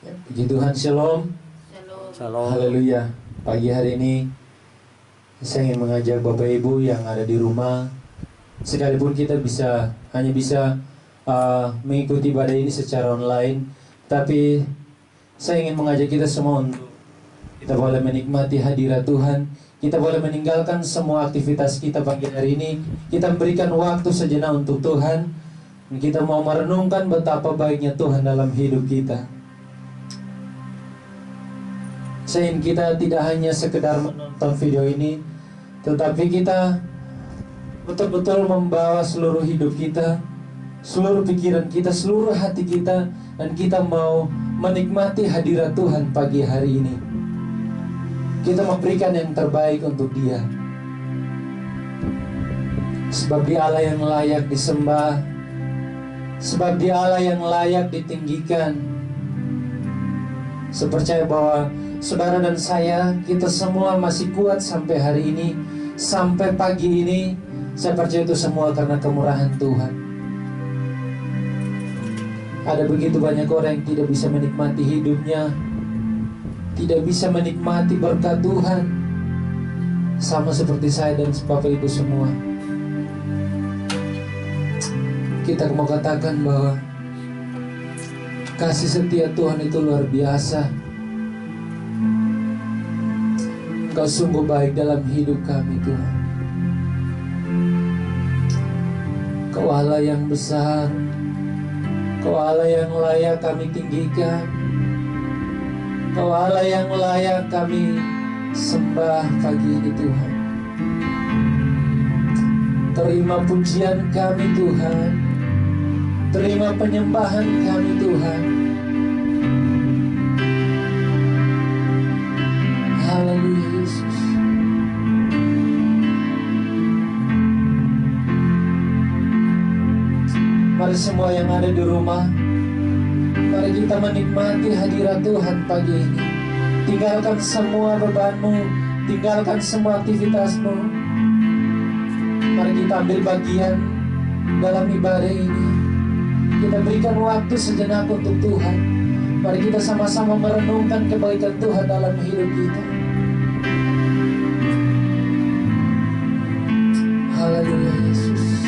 Puji Tuhan, Shalom. Shalom. Haleluya. Pagi hari ini saya ingin mengajak Bapak Ibu yang ada di rumah, sekalipun kita hanya bisa mengikuti ibadah ini secara online, tapi saya ingin mengajak kita semua untuk kita boleh menikmati hadirat Tuhan. Kita boleh meninggalkan semua aktivitas kita pagi hari ini. Kita memberikan waktu sejenak untuk Tuhan. Kita mau merenungkan betapa baiknya Tuhan dalam hidup kita. Saya ingin kita tidak hanya sekedar menonton video ini, tetapi kita betul-betul membawa seluruh hidup kita, seluruh pikiran kita, seluruh hati kita, dan kita mau menikmati hadirat Tuhan pagi hari ini. Kita memberikan yang terbaik untuk Dia, sebab Dia Allah yang layak disembah, sebab Dia Allah yang layak ditinggikan. Saya percaya bahwa saudara dan saya, kita semua masih kuat sampai hari ini, sampai pagi ini. Saya percaya itu semua karena kemurahan Tuhan. Ada begitu banyak orang yang tidak bisa menikmati hidupnya, tidak bisa menikmati berkat Tuhan, sama seperti saya dan Bapak Ibu semua. Kita mau katakan bahwa kasih setia Tuhan itu luar biasa. Engkau sungguh baik dalam hidup kami, Tuhan. Kau Allah yang besar, Kau Allah yang layak kami tinggikan, Kau Allah yang layak kami sembah pagi ini, Tuhan. Terima pujian kami, Tuhan. Terima penyembahan kami, Tuhan. Haleluya, Yesus. Mari semua yang ada di rumah, mari kita menikmati hadirat Tuhan pagi ini. Tinggalkan semua bebanmu, tinggalkan semua aktivitasmu. Mari kita ambil bagian dalam ibadah ini. Kita berikan waktu sejenak untuk Tuhan. Mari kita sama-sama merenungkan kebaikan Tuhan dalam hidup kita. Haleluya, Yesus.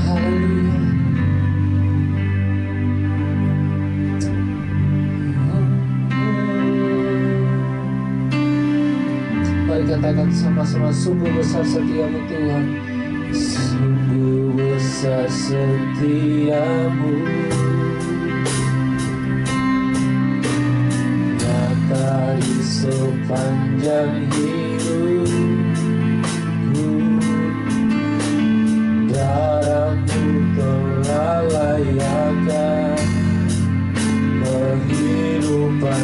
Haleluya. Mari katakan sama-sama, sungguh besar setiamu Tuhan. Sungguh besar setiamu, nyata di sepanjang hidupku. Darahmu telah layakkan kehidupanku.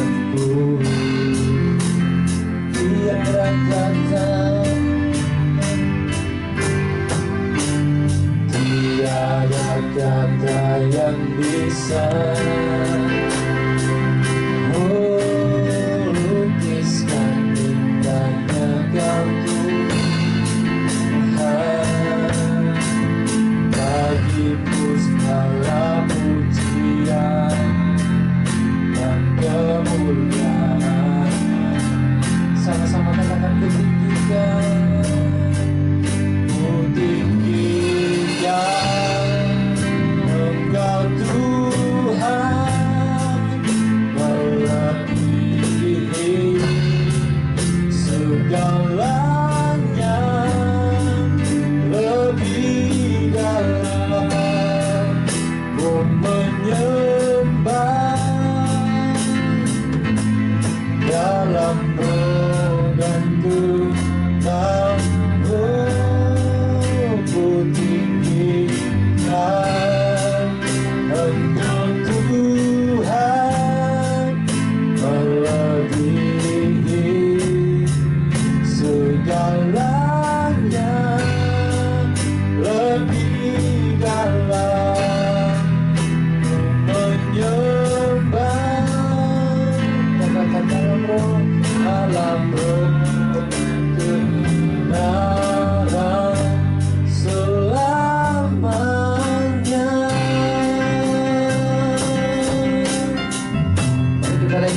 Tiada kata, tiada kata yang bisa melukiskan indahnya Kau Tuhan. Bagimu segala pujian dan kemuliaan. Sama-sama katakan, kutinggikan, kutinggikan Engkau Tuhan.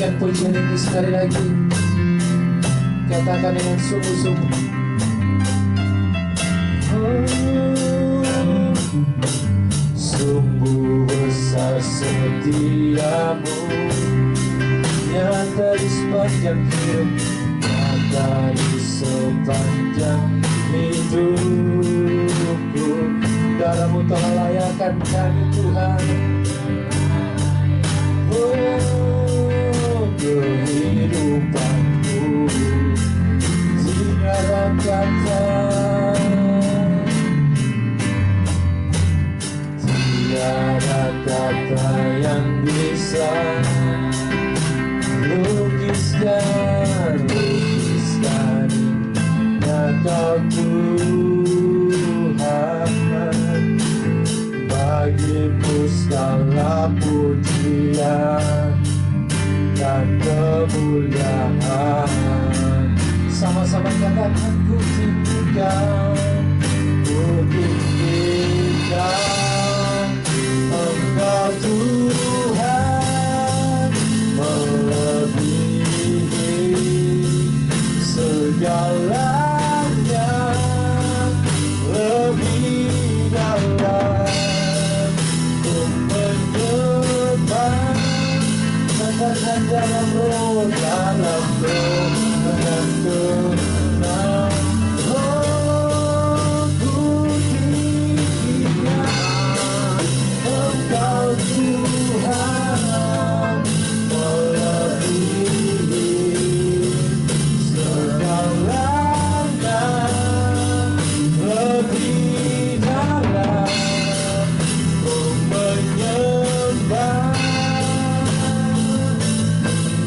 Naikkan pujian ini sekali lagi. Katakan dengan sungguh-sungguh. Oh, sungguh besar setiamu, nyata di sepanjang hidup, nyata di sepanjang hidupku. Darahmu telah layakkan kami Tuhan. Oh, kehidupanku tiada kata, tiada kata yang bisa lukiskan indahnya Kau Tuhan. Bagimu segala pujian dan kemuliaan. Sama-sama katakan, ku tinggikan Engkau Tuhan, melebihi segalanya, lebih dalam ku menyembah. Katakan dalam roh dengan tenang. Oh, ku tinggikan Engkau Tuhan, melebihi segalanya, lebih dalam ku menyembah.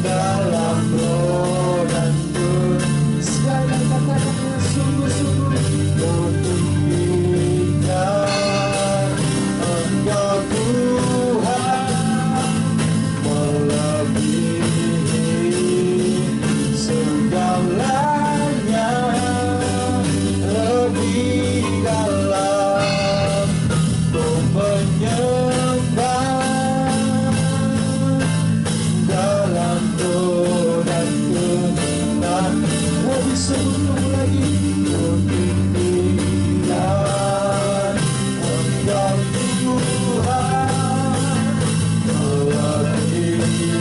Dalam roh dan benar, sekali katakan dengan sungguh-sungguh, ku tinggikan Engkau Tuhan, melebihi segalanya, lebih dalam ku menyembah. Dalam doa dan kebenaran, lebih sungguh lagi ku tinggikan Engkau Tuhan, melebihi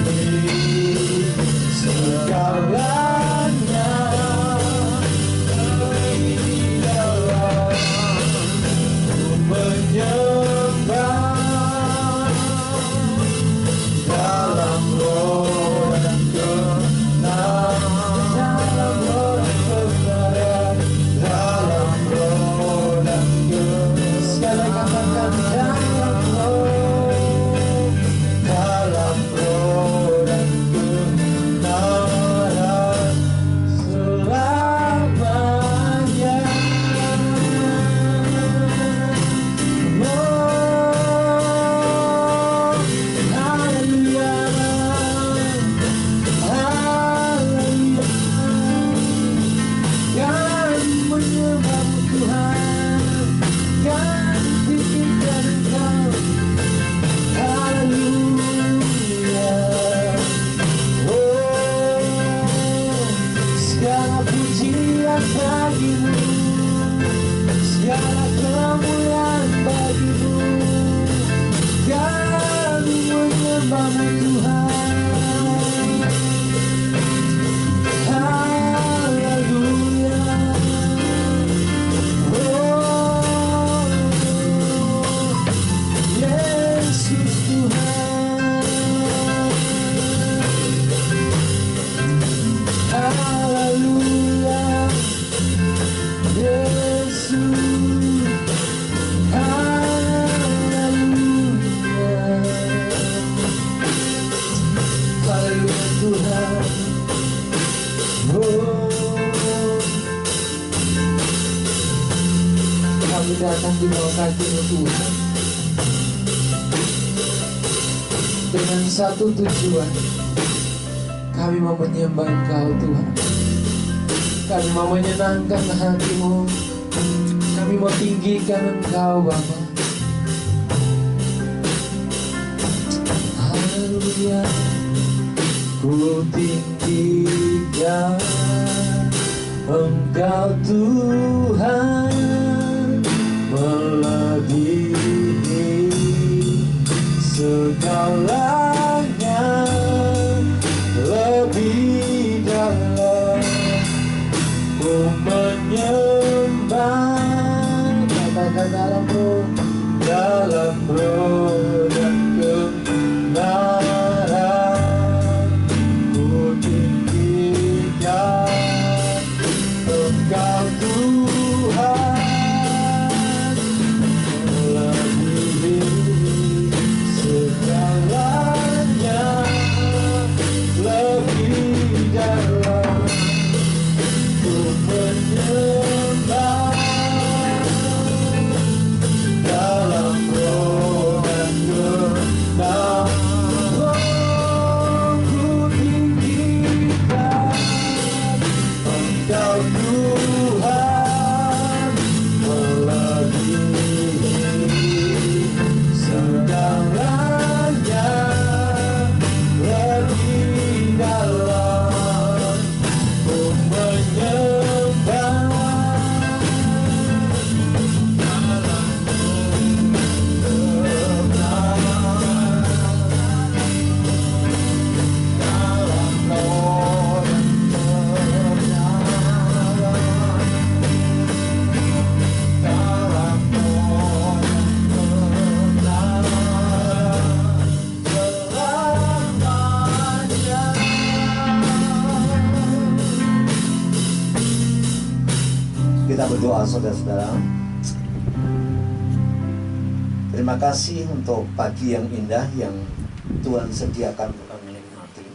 segalanya, lebih dalam ku menyembah. Dalam roh dan kebenaran, dalam roh dan kebenaran, dalam roh dan kebenaran. Sekali katakan dalam roh dan kebenaran selamanya. Segala pujian bagimu, segala kemuliaan bagimu, kami menyembahmu Tuhan. Haleluya. Oh, Yesus Tuhan. Haleluya, Yesus. Haleluya, haleluya Tuhan. Oh, kami datang di bawah kaki-Mu Tuhan dengan satu tujuan. Kami mau menyembah Engkau Tuhan. Kami mau menyenangkan hati-Mu. Kami mau tinggikan Engkau Bapa. Haleluya. Ku tinggikan Engkau Tuhan, melebihi segalanya, lebih dalam ku menyembah. Katakan dalam roh dan kebenaran. Ku tinggikan Engkau Tuhan, melebihi segalanya, lebih dalam ku menyembah. Dalam roh dan kebenaran, ku tinggikan Engkau Tuhan, melebihi segalanya, lebih dalam ku menyembah. Kita berdoa saudara-saudara. Terima kasih untuk pagi yang indah yang Tuhan sediakan untuk kami nikmati.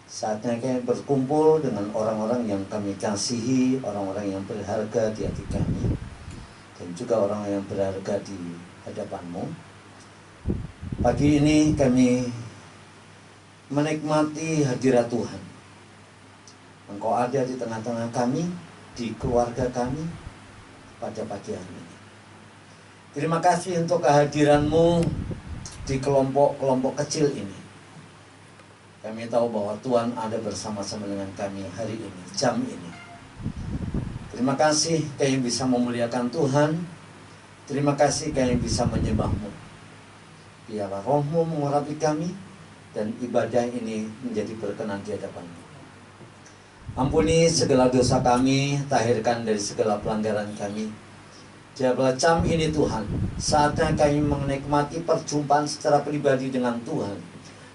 Saatnya kami berkumpul dengan orang-orang yang kami kasihi, orang-orang yang berharga di hati kami, dan juga orang yang berharga di hadapan-Mu. Pagi ini kami menikmati hadirat Tuhan. Engkau ada di tengah-tengah kami, di keluarga kami pada pagi hari ini. Terima kasih untuk kehadiran-Mu di kelompok-kelompok kecil ini. Kami tahu bahwa Tuhan ada bersama-sama dengan kami hari ini, jam ini. Terima kasih kami bisa memuliakan Tuhan. Terima kasih kami bisa menyembah-Mu. Biarlah Roh-Mu mengurapi kami, dan ibadah ini menjadi berkenan di hadapan-Mu. Ampuni segala dosa kami, tahirkan dari segala pelanggaran kami. Biarlah jam ini Tuhan, saatnya kami menikmati perjumpaan secara pribadi dengan Tuhan,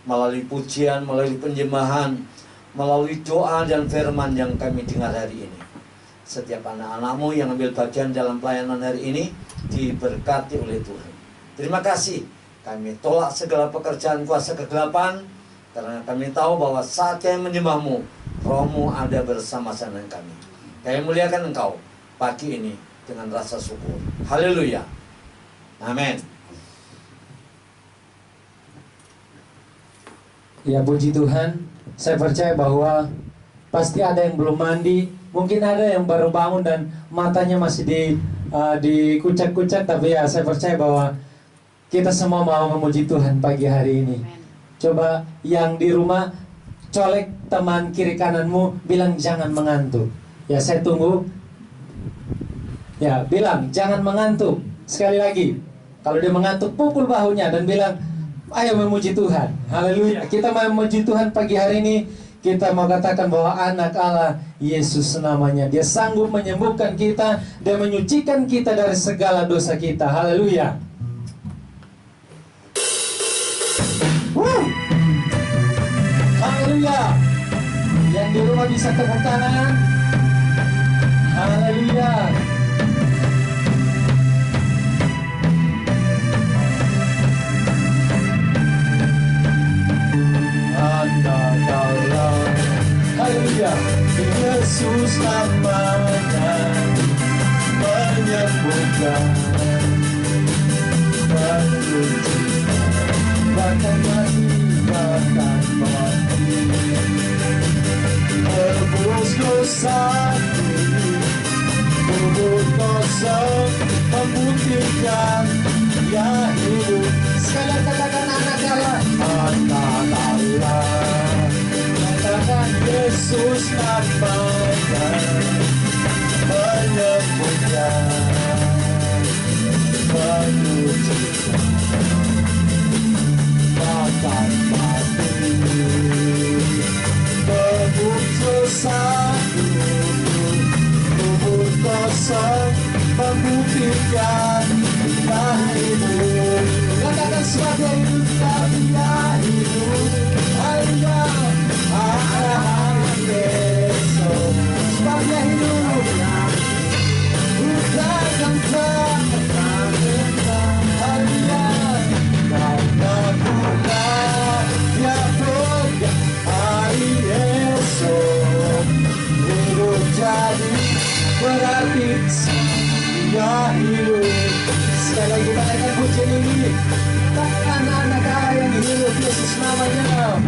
melalui pujian, melalui penyembahan, melalui doa dan firman yang kami dengar hari ini. Setiap anak-anak-Mu yang ambil bagian dalam pelayanan hari ini diberkati oleh Tuhan. Terima kasih. Kami tolak segala pekerjaan kuasa kegelapan, karena kami tahu bahwa saatnya menyembah-Mu, Roh-Mu ada bersama-sama dengan kami. Kami muliakan Engkau pagi ini dengan rasa syukur. Haleluya. Amin. Ya, puji Tuhan. Saya percaya bahwa pasti ada yang belum mandi, mungkin ada yang baru bangun dan matanya masih dikucak-kucak, tapi ya saya percaya bahwa kita semua mau memuji Tuhan pagi hari ini. Coba yang di rumah, colek teman kiri kananmu, bilang jangan mengantuk. Ya, saya tunggu. Ya, bilang jangan mengantuk. Sekali lagi, kalau dia mengantuk, pukul bahunya dan bilang, ayo memuji Tuhan. Haleluya. Kita mau memuji Tuhan pagi hari ini. Kita mau katakan bahwa anak Allah, Yesus namanya. Dia sanggup menyembuhkan kita dan menyucikan kita dari segala dosa kita. Haleluya. Haleluya. Yang di rumah bisa tepuk tangan. Haleluya. Anda dalam, haleluya, Yesus namanya menyembuhkan, menyucikan, bahkan mati, bahkan mati, tebus dosaku, kubur kosong, membuktikan dia hidup. Sekali katakan anak Allah, anak Allah, dosaku, kubur kosong membuktikan dia hidup. Katakan sebagai hidup, dia hidup. Hanya ada hari esok. Sebagai hidup, bukan tak hanya karena bukan dia pegang hari esok. Hidup jadi berarti dia hidup. Sekali lagi kita naikkan pujian ini. Takkan anak Allah yang hidup, Yesus namanya.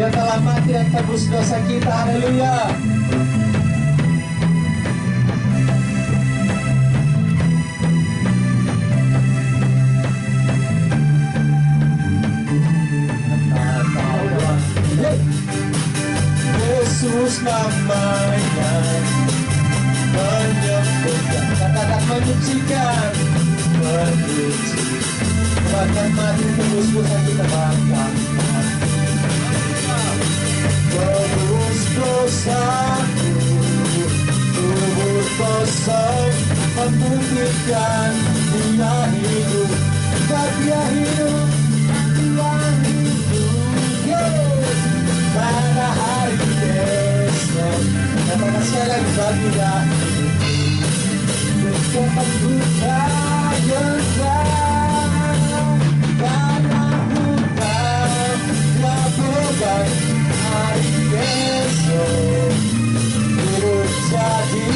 Dia telah mati dan tebus dosa kita. Haleluya. Yesus namanya menyembuhkan, katakan menyucikan, menyuci, bahkan mati tebus dosa kita bahkan tebus dosaku, tubuh kosong membuktikan dia hidup, dia hidup, dia hidup. Pada hari esok, katakan sekali lagi, bagi dia bukan buka jenjang, karena bukan dia pegang hari esok. Hidup jadi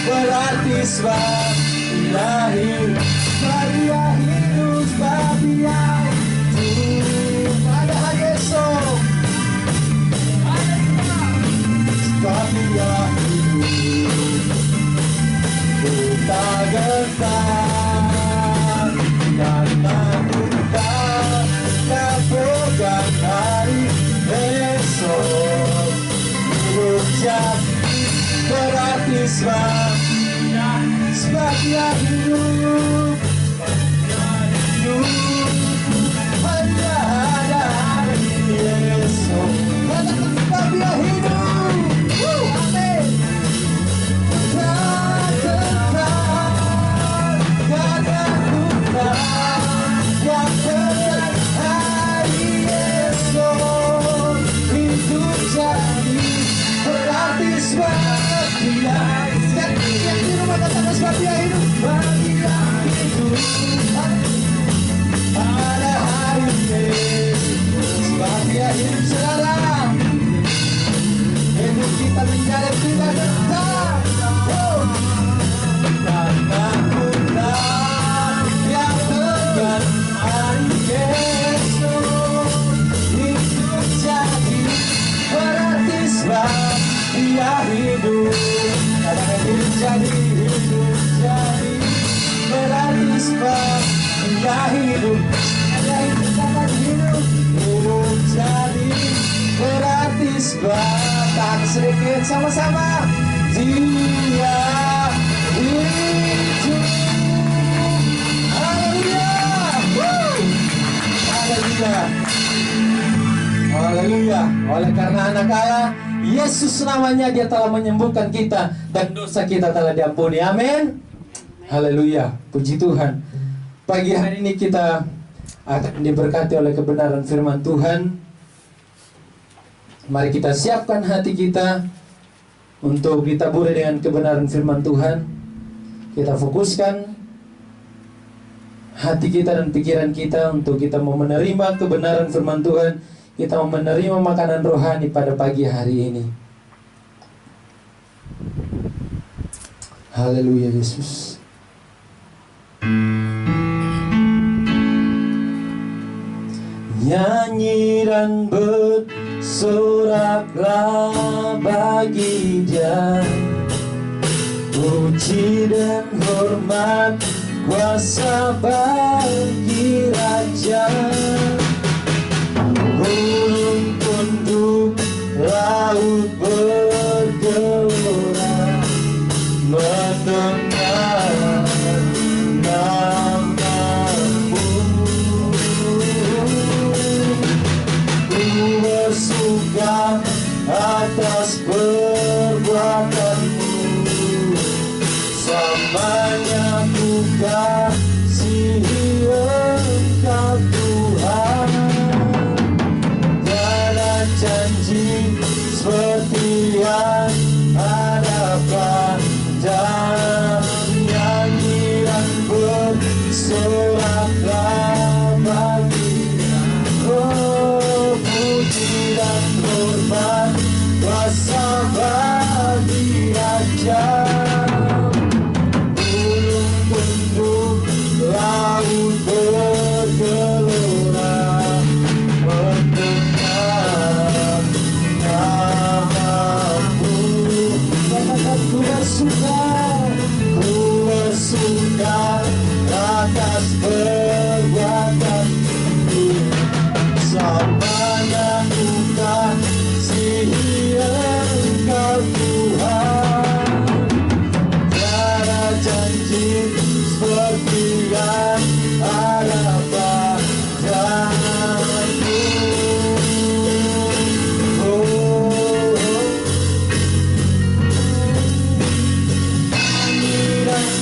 berarti sebab dia hidup, sebab dia hidup, sebab dia hidup. Pada hari esok, sebab dia hidup, ku tak gentar, karena ku tak pegang hari esok. Hidup jadi berarti sebab dia hidup, hanya ada hari esok. Katakan sebab dia hidup. Amin. Tak kekal, karena ku tak pegang hari esok. Hidup jadi berarti sebab dia. Yang di rumah katakan sebab dia hidup, sebab dia hidup. Pada hari esok, sebab dia hidup, saudara. Hidup kita menjadi tidak tetap. Karena Tuhan yang pegang hari esok. Hidup jadi berarti sebab dia hidup. Karena hidup jadi berarti sebab dia hidup. Dia hidup, katakan hidup. Hidup jadi berarti sebab. Tahan sedikit sama-sama. Dia hidup. Haleluya. Haleluya. Haleluya. Oleh karena anak Allah, Yesus namanya, dia telah menyembuhkan kita dan dosa kita telah diampuni. Amin. Haleluya. Puji Tuhan. Pagi hari ini kita akan diberkati oleh kebenaran firman Tuhan. Mari kita siapkan hati kita untuk ditaburi dengan kebenaran firman Tuhan. Kita fokuskan hati kita dan pikiran kita untuk kita mau menerima kebenaran firman Tuhan. Kita mau menerima makanan rohani pada pagi hari ini. Haleluya Yesus. Nyanyi dan bersoraklah bagi Dia, puji dan hormat kuasa bagi Raja. Gunung tunduk, laut bergelora mendengar namamu. Ku bersuka soraklah baginya. Oh, puji dan hormat, kuasa bagi Raja. Gunung tunduk, laut bergelora, mendengar namamu. Katakan ku bersuka atas perbuatanku. Selamanya ku kasihi Engkau Tuhan. Tiada janji seperti yang ada padamu.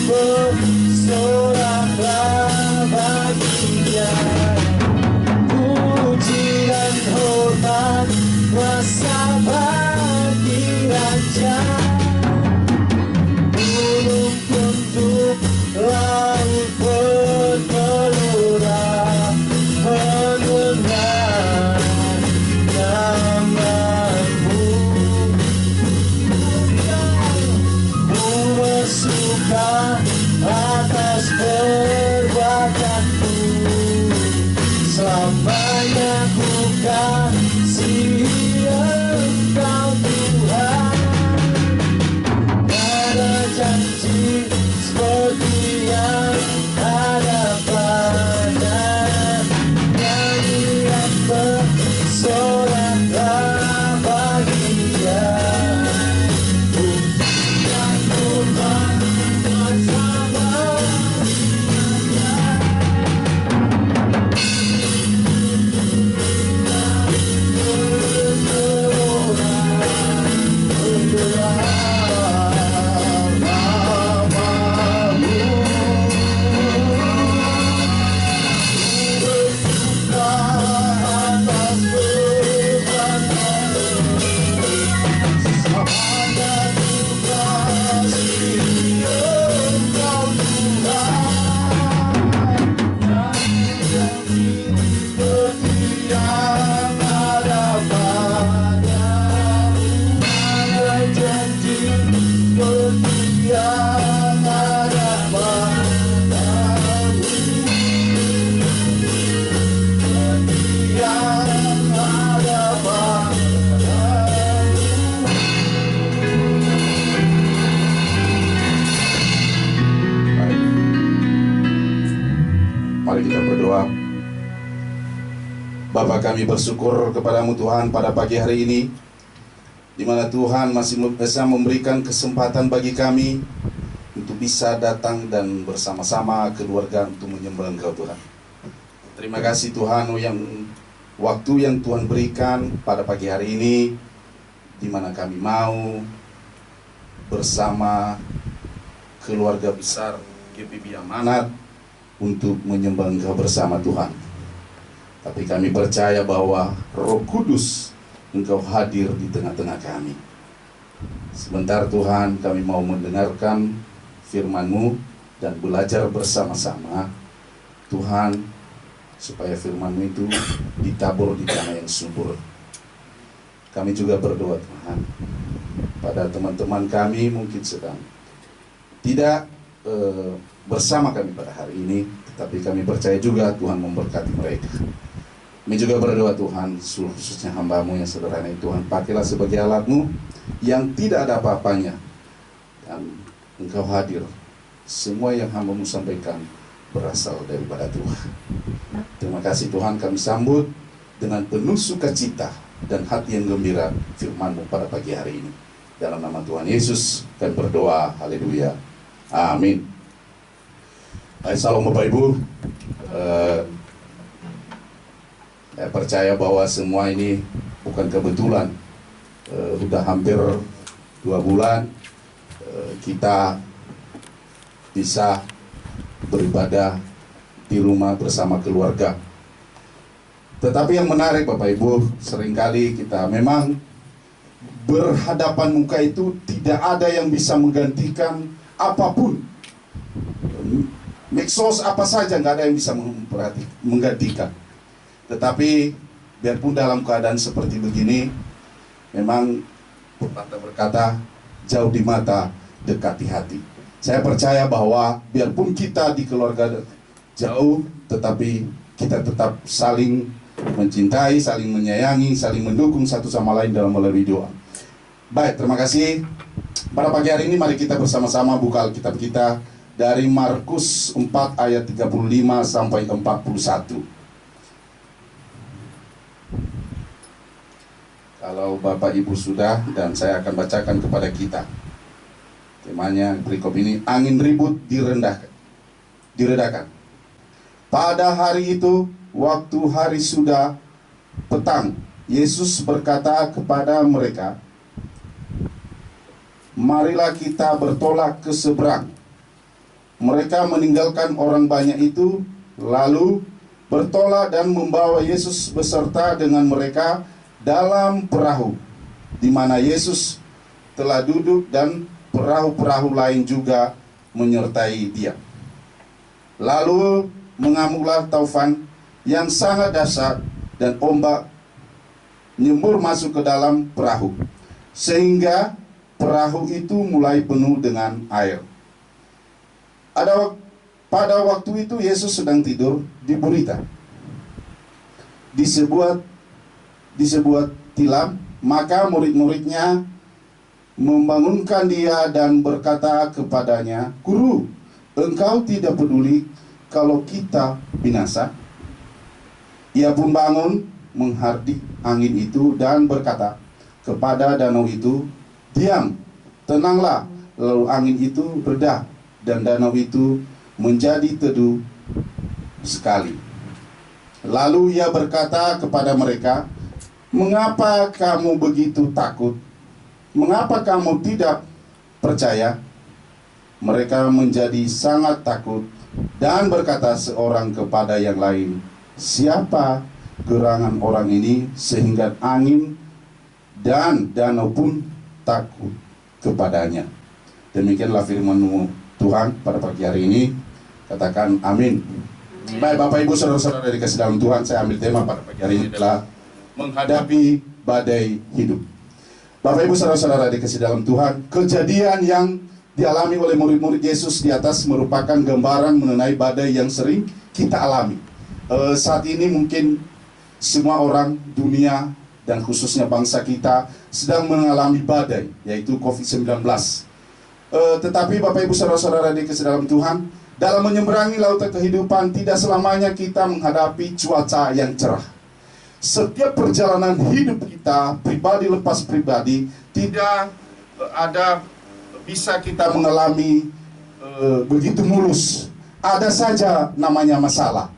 Bersoraklah baginya. Puji dan hormat, kuasa bagi Raja. Gunung tunduk, laut bergelora, mendengar namamu. Ku bersuka atas perbuatanku. Selamanya ku kasihi Engkau Tuhan. Tiada janji seperti yang ada padamu. Nyanyian bersoraklah bagi Dia. Mari kita berdoa. Bapa, kami bersyukur kepadamu Tuhan pada pagi hari ini, di mana Tuhan masih bisa memberikan kesempatan bagi kami untuk bisa datang dan bersama-sama keluarga untuk menyembah Engkau Tuhan. Terima kasih Tuhan yang waktu yang Tuhan berikan pada pagi hari ini, di mana kami mau bersama keluarga besar GPB Amanat untuk menyembah Engkau bersama Tuhan. Tapi kami percaya bahwa Roh Kudus Engkau hadir di tengah-tengah kami. Sebentar Tuhan, kami mau mendengarkan firman-Mu dan belajar bersama-sama Tuhan, supaya firman-Mu itu ditabur di tanah yang subur. Kami juga berdoa Tuhan, pada teman-teman kami mungkin sedang tidak bersama kami pada hari ini, tetapi kami percaya juga Tuhan memberkati mereka. Kami juga berdoa Tuhan, khususnya hamba-Mu yang sederhana ini Tuhan, pakailah sebagai alat-Mu yang tidak ada apa-apanya, dan Engkau hadir. Semua yang hamba-Mu sampaikan berasal daripada Tuhan. Terima kasih Tuhan, kami sambut dengan penuh sukacita dan hati yang gembira firman-Mu pada pagi hari ini. Dalam nama Tuhan Yesus kami berdoa, haleluya, amin. Salam Bapak Ibu. Saya percaya bahwa semua ini bukan kebetulan. Sudah hampir 2 bulan kita bisa beribadah di rumah bersama keluarga. Tetapi yang menarik Bapak Ibu, seringkali kita memang berhadapan muka itu tidak ada yang bisa menggantikan apapun. medsos apa saja, nggak ada yang bisa menggantikan. Tetapi biarpun dalam keadaan seperti begini, memang pepatah berkata, jauh di mata, dekat di hati. Saya percaya bahwa biarpun kita di keluarga jauh, tetapi kita tetap saling mencintai, saling menyayangi, saling mendukung satu sama lain dalam melalui doa. Baik, terima kasih. Pada pagi hari ini mari kita bersama-sama buka Alkitab kita dari Markus 4 ayat 35 sampai 41. Kalau Bapak Ibu sudah, dan saya akan bacakan kepada kita. Temanya berikut ini, angin ribut diredakan. Pada hari itu, waktu hari sudah petang, Yesus berkata kepada mereka, marilah kita bertolak ke seberang. Mereka meninggalkan orang banyak itu, lalu bertolak dan membawa Yesus beserta dengan mereka dalam perahu, di mana Yesus telah duduk dan perahu-perahu lain juga menyertai dia. Lalu mengamuklah taufan yang sangat dahsyat dan ombak nyembur masuk ke dalam perahu, sehingga perahu itu mulai penuh dengan air. Pada waktu itu Yesus sedang tidur di gurita di sebuah tilam. Maka murid-muridnya membangunkan dia dan berkata kepadanya, Guru, engkau tidak peduli kalau kita binasa? Ia pun bangun, menghardik angin itu dan berkata kepada danau itu, diam, tenanglah. Lalu angin itu reda dan danau itu menjadi teduh sekali. Lalu ia berkata kepada mereka, mengapa kamu begitu takut? Mengapa kamu tidak percaya? Mereka menjadi sangat takut dan berkata seorang kepada yang lain, siapa gerangan orang ini sehingga angin dan danau pun takut kepadanya. Demikianlah firman Tuhan pada pagi hari ini. Katakan amin. Baik Bapak Ibu saudara-saudara dikasih dalam Tuhan, saya ambil tema pada pagi hari ini adalah menghadapi badai hidup. Bapak Ibu saudara-saudara dikasih dalam Tuhan, kejadian yang dialami oleh murid-murid Yesus di atas merupakan gambaran mengenai badai yang sering kita alami. Saat ini mungkin semua orang dunia dan khususnya bangsa kita sedang mengalami badai, yaitu COVID-19. Tetapi Bapak Ibu saudara-saudara dikasih dalam Tuhan, dalam menyeberangi lautan kehidupan tidak selamanya kita menghadapi cuaca yang cerah. Setiap perjalanan hidup kita, pribadi lepas pribadi, tidak ada bisa kita mengalami begitu mulus. Ada saja namanya masalah.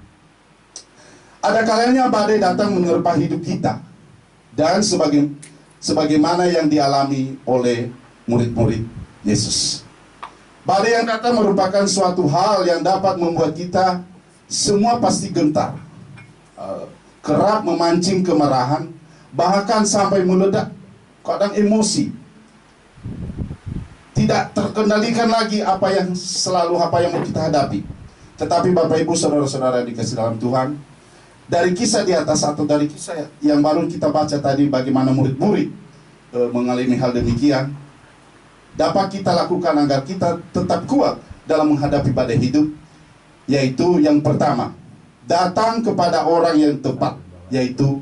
Ada kalanya badai datang menerpa hidup kita, dan sebagaimana yang dialami oleh murid-murid Yesus. Badai yang datang merupakan suatu hal yang dapat membuat kita semua pasti gentar, kerap memancing kemarahan, bahkan sampai meledak, kadang emosi. Tidak terkendalikan lagi apa yang mau kita hadapi. Tetapi Bapak Ibu saudara-saudara dikasih dalam Tuhan, dari kisah di atas atau dari kisah yang baru kita baca tadi, bagaimana murid-murid mengalami hal demikian, dapat kita lakukan agar kita tetap kuat dalam menghadapi badai hidup, yaitu yang pertama, datang kepada orang yang tepat, yaitu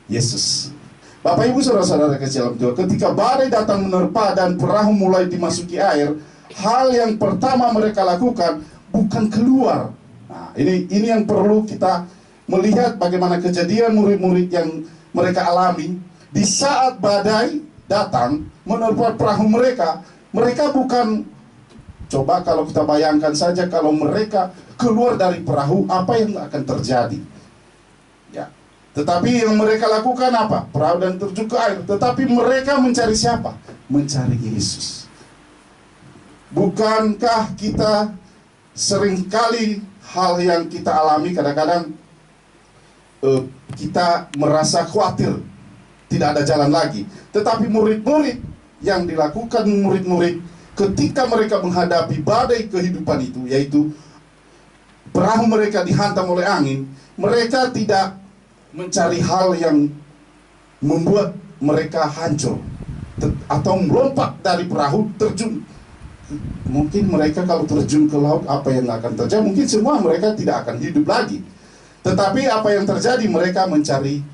Yesus. Bapak Ibu saudara-saudara kasih dalam Tuhan, ketika badai datang menerpa dan perahu mulai dimasuki air, hal yang pertama mereka lakukan bukan keluar. Nah, ini yang perlu kita melihat bagaimana kejadian murid-murid yang mereka alami di saat badai datang menerpa perahu mereka. Mereka bukan, coba kalau kita bayangkan saja kalau mereka keluar dari perahu, apa yang akan terjadi? Ya, tetapi yang mereka lakukan apa? Perahu dan terjun ke air. Tetapi mereka mencari siapa? Mencari Yesus. Bukankah kita seringkali hal yang kita alami kadang-kadang kita merasa khawatir tidak ada jalan lagi. Tetapi murid-murid yang dilakukan murid-murid ketika mereka menghadapi badai kehidupan itu, yaitu perahu mereka dihantam oleh angin, mereka tidak mencari hal yang membuat mereka hancur atau melompat dari perahu terjun. Mungkin mereka kalau terjun ke laut, apa yang akan terjadi? Mungkin semua mereka tidak akan hidup lagi. Tetapi apa yang terjadi? Mereka mencari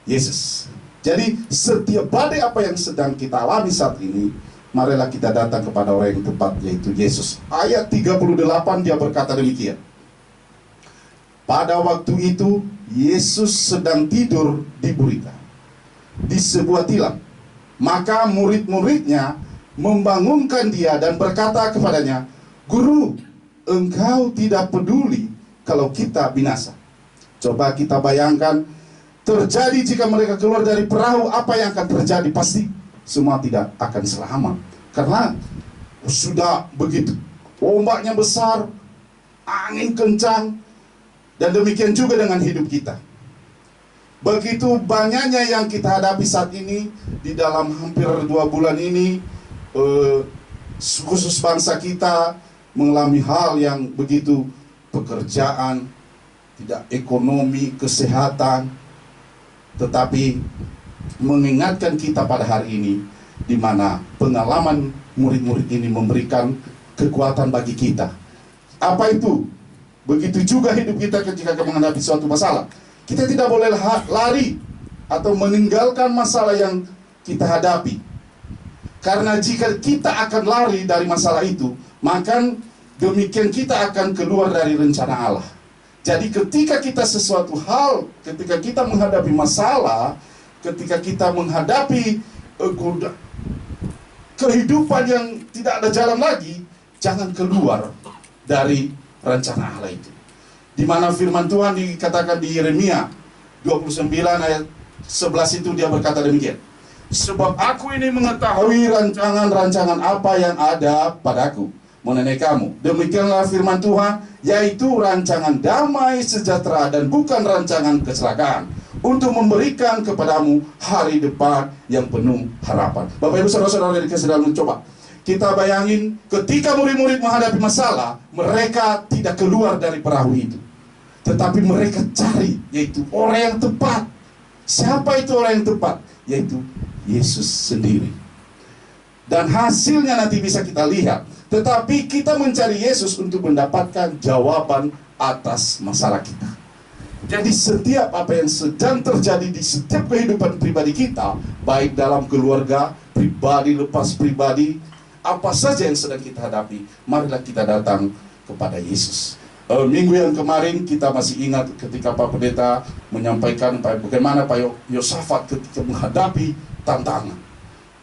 Yesus. Jadi setiap badai apa yang sedang kita alami saat ini, marilah kita datang kepada orang yang tepat, yaitu Yesus. Ayat 38 dia berkata demikian. Pada waktu itu Yesus sedang tidur di gurita, di sebuah tilam. Maka murid-muridnya membangunkan dia dan berkata kepadanya, "Guru, engkau tidak peduli kalau kita binasa." Coba kita bayangkan, terjadi jika mereka keluar dari perahu, apa yang akan terjadi? Pasti semua tidak akan selamat. Karena sudah begitu, ombaknya besar, angin kencang, dan demikian juga dengan hidup kita. Begitu banyaknya yang kita hadapi saat ini, di dalam hampir 2 bulan ini, khusus bangsa kita mengalami hal yang begitu, pekerjaan, tidak ekonomi, kesehatan, tetapi mengingatkan kita pada hari ini, di mana pengalaman murid-murid ini memberikan kekuatan bagi kita. Apa itu? Begitu juga hidup kita ketika menghadapi suatu masalah. Kita tidak boleh lari atau meninggalkan masalah yang kita hadapi. Karena jika kita akan lari dari masalah itu, maka demikian kita akan keluar dari rencana Allah. Jadi ketika kita sesuatu hal, ketika kita menghadapi masalah, ketika kita menghadapi kehidupan yang tidak ada jalan lagi, jangan keluar dari rencana Allah itu. Di mana firman Tuhan dikatakan di Yeremia 29 ayat 11 itu dia berkata demikian. Sebab aku ini mengetahui rancangan-rancangan apa yang ada padaku mengenai kamu. Demikianlah firman Tuhan, yaitu rancangan damai sejahtera dan bukan rancangan kecelakaan, untuk memberikan kepadamu hari depan yang penuh harapan. Bapak Ibu saudara-saudara yang dikasihi dalam, coba kita bayangin ketika murid-murid menghadapi masalah, mereka tidak keluar dari perahu itu, tetapi mereka cari, yaitu orang yang tepat. Siapa itu orang yang tepat? Yaitu Yesus sendiri. Dan hasilnya nanti bisa kita lihat. Tetapi kita mencari Yesus untuk mendapatkan jawaban atas masalah kita. Jadi setiap apa yang sedang terjadi di setiap kehidupan pribadi kita, baik dalam keluarga, pribadi, lepas pribadi, apa saja yang sedang kita hadapi, marilah kita datang kepada Yesus. Minggu yang kemarin kita masih ingat ketika Pak Pendeta menyampaikan bagaimana Pak Yosafat ketika menghadapi tantangan,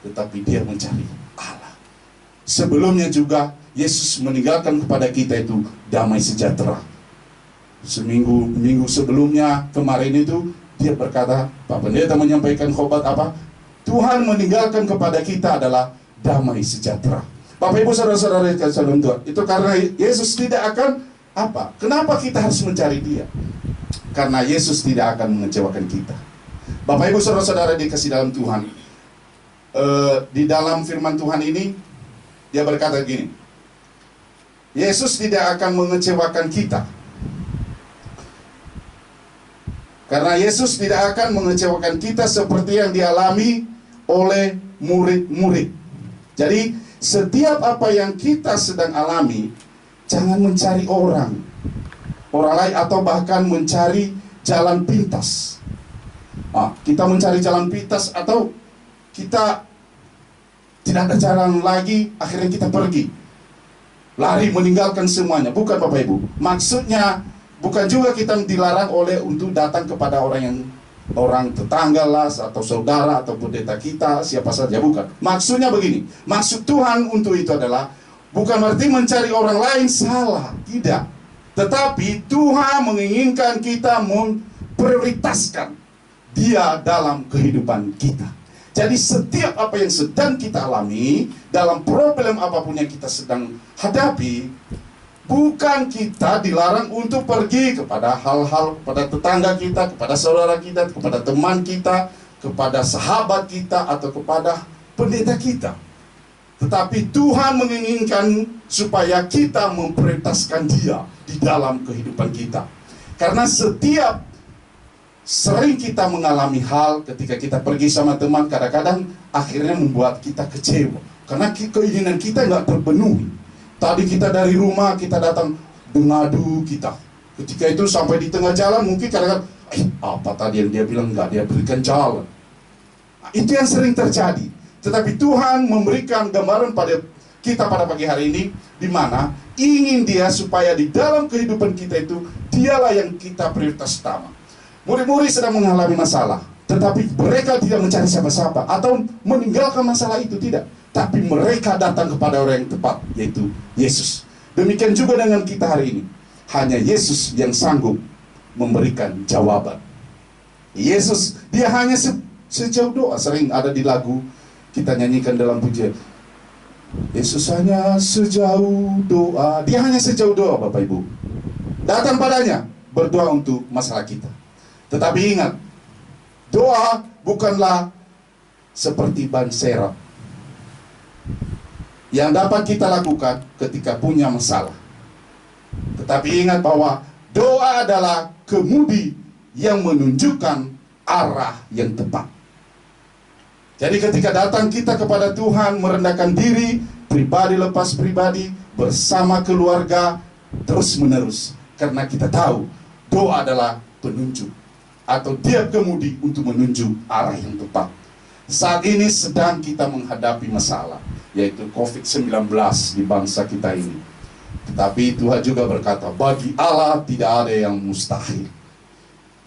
tetapi dia mencari Allah. Sebelumnya juga Yesus meninggalkan kepada kita itu damai sejahtera. Minggu sebelumnya kemarin itu dia berkata, Pak Pendeta menyampaikan khotbah apa? Tuhan meninggalkan kepada kita adalah damai sejahtera. Bapak Ibu saudara-saudara yang dikasihi Tuhan, itu karena Yesus tidak akan apa? Kenapa kita harus mencari Dia? Karena Yesus tidak akan mengecewakan kita. Bapak Ibu saudara-saudara dikasihi dalam Tuhan, di dalam firman Tuhan ini dia berkata gini, Yesus tidak akan mengecewakan kita, karena Yesus tidak akan mengecewakan kita seperti yang dialami oleh murid-murid. Jadi setiap apa yang kita sedang alami, jangan mencari orang lain atau bahkan mencari jalan pintas. Kita mencari jalan pintas atau kita tidak ada jalan lagi, akhirnya kita pergi, lari meninggalkan semuanya. Bukan Bapak Ibu. Maksudnya bukan juga kita dilarang untuk datang kepada orang tetangga lah, atau saudara, atau pendeta kita, siapa saja, bukan. Maksudnya begini, maksud Tuhan untuk itu adalah bukan berarti mencari orang lain salah, tidak. Tetapi Tuhan menginginkan kita memprioritaskan Dia dalam kehidupan kita. Jadi setiap apa yang sedang kita alami, dalam problem apapun yang kita sedang hadapi, bukan kita dilarang untuk pergi kepada hal-hal, kepada tetangga kita, kepada saudara kita, kepada teman kita, kepada sahabat kita, atau kepada pendeta kita. Tetapi Tuhan menginginkan supaya kita memprioritaskan Dia di dalam kehidupan kita. Karena sering kita mengalami hal ketika kita pergi sama teman, kadang-kadang akhirnya membuat kita kecewa. Karena keinginan kita nggak terpenuhi. Tadi kita dari rumah, kita datang mengadu kita. Ketika itu sampai di tengah jalan, mungkin kadang-kadang, apa tadi yang dia bilang, nggak dia berikan jalan. Nah, itu yang sering terjadi. Tetapi Tuhan memberikan gambaran pada kita pada pagi hari ini, di mana ingin Dia supaya di dalam kehidupan kita itu, Dialah yang kita prioritas utama. Murid-murid sedang mengalami masalah, tetapi mereka tidak mencari siapa-siapa atau meninggalkan masalah itu, tidak. Tapi mereka datang kepada orang yang tepat, yaitu Yesus. Demikian juga dengan kita hari ini. Hanya Yesus yang sanggup memberikan jawaban. Yesus, Dia hanya sejauh doa. Sering ada di lagu kita nyanyikan dalam pujian, Yesus hanya sejauh doa. Dia hanya sejauh doa, Bapak Ibu. Datang padanya, berdoa untuk masalah kita. Tetapi ingat, doa bukanlah seperti ban serep yang dapat kita lakukan ketika punya masalah. Tetapi ingat bahwa doa adalah kemudi yang menunjukkan arah yang tepat. Jadi ketika datang kita kepada Tuhan, merendahkan diri, pribadi lepas pribadi, bersama keluarga, terus menerus. Karena kita tahu, doa adalah penunjuk, atau dia kemudi untuk menunjuk arah yang tepat. Saat ini sedang kita menghadapi masalah, yaitu COVID-19 di bangsa kita ini. Tetapi Tuhan juga berkata, bagi Allah tidak ada yang mustahil.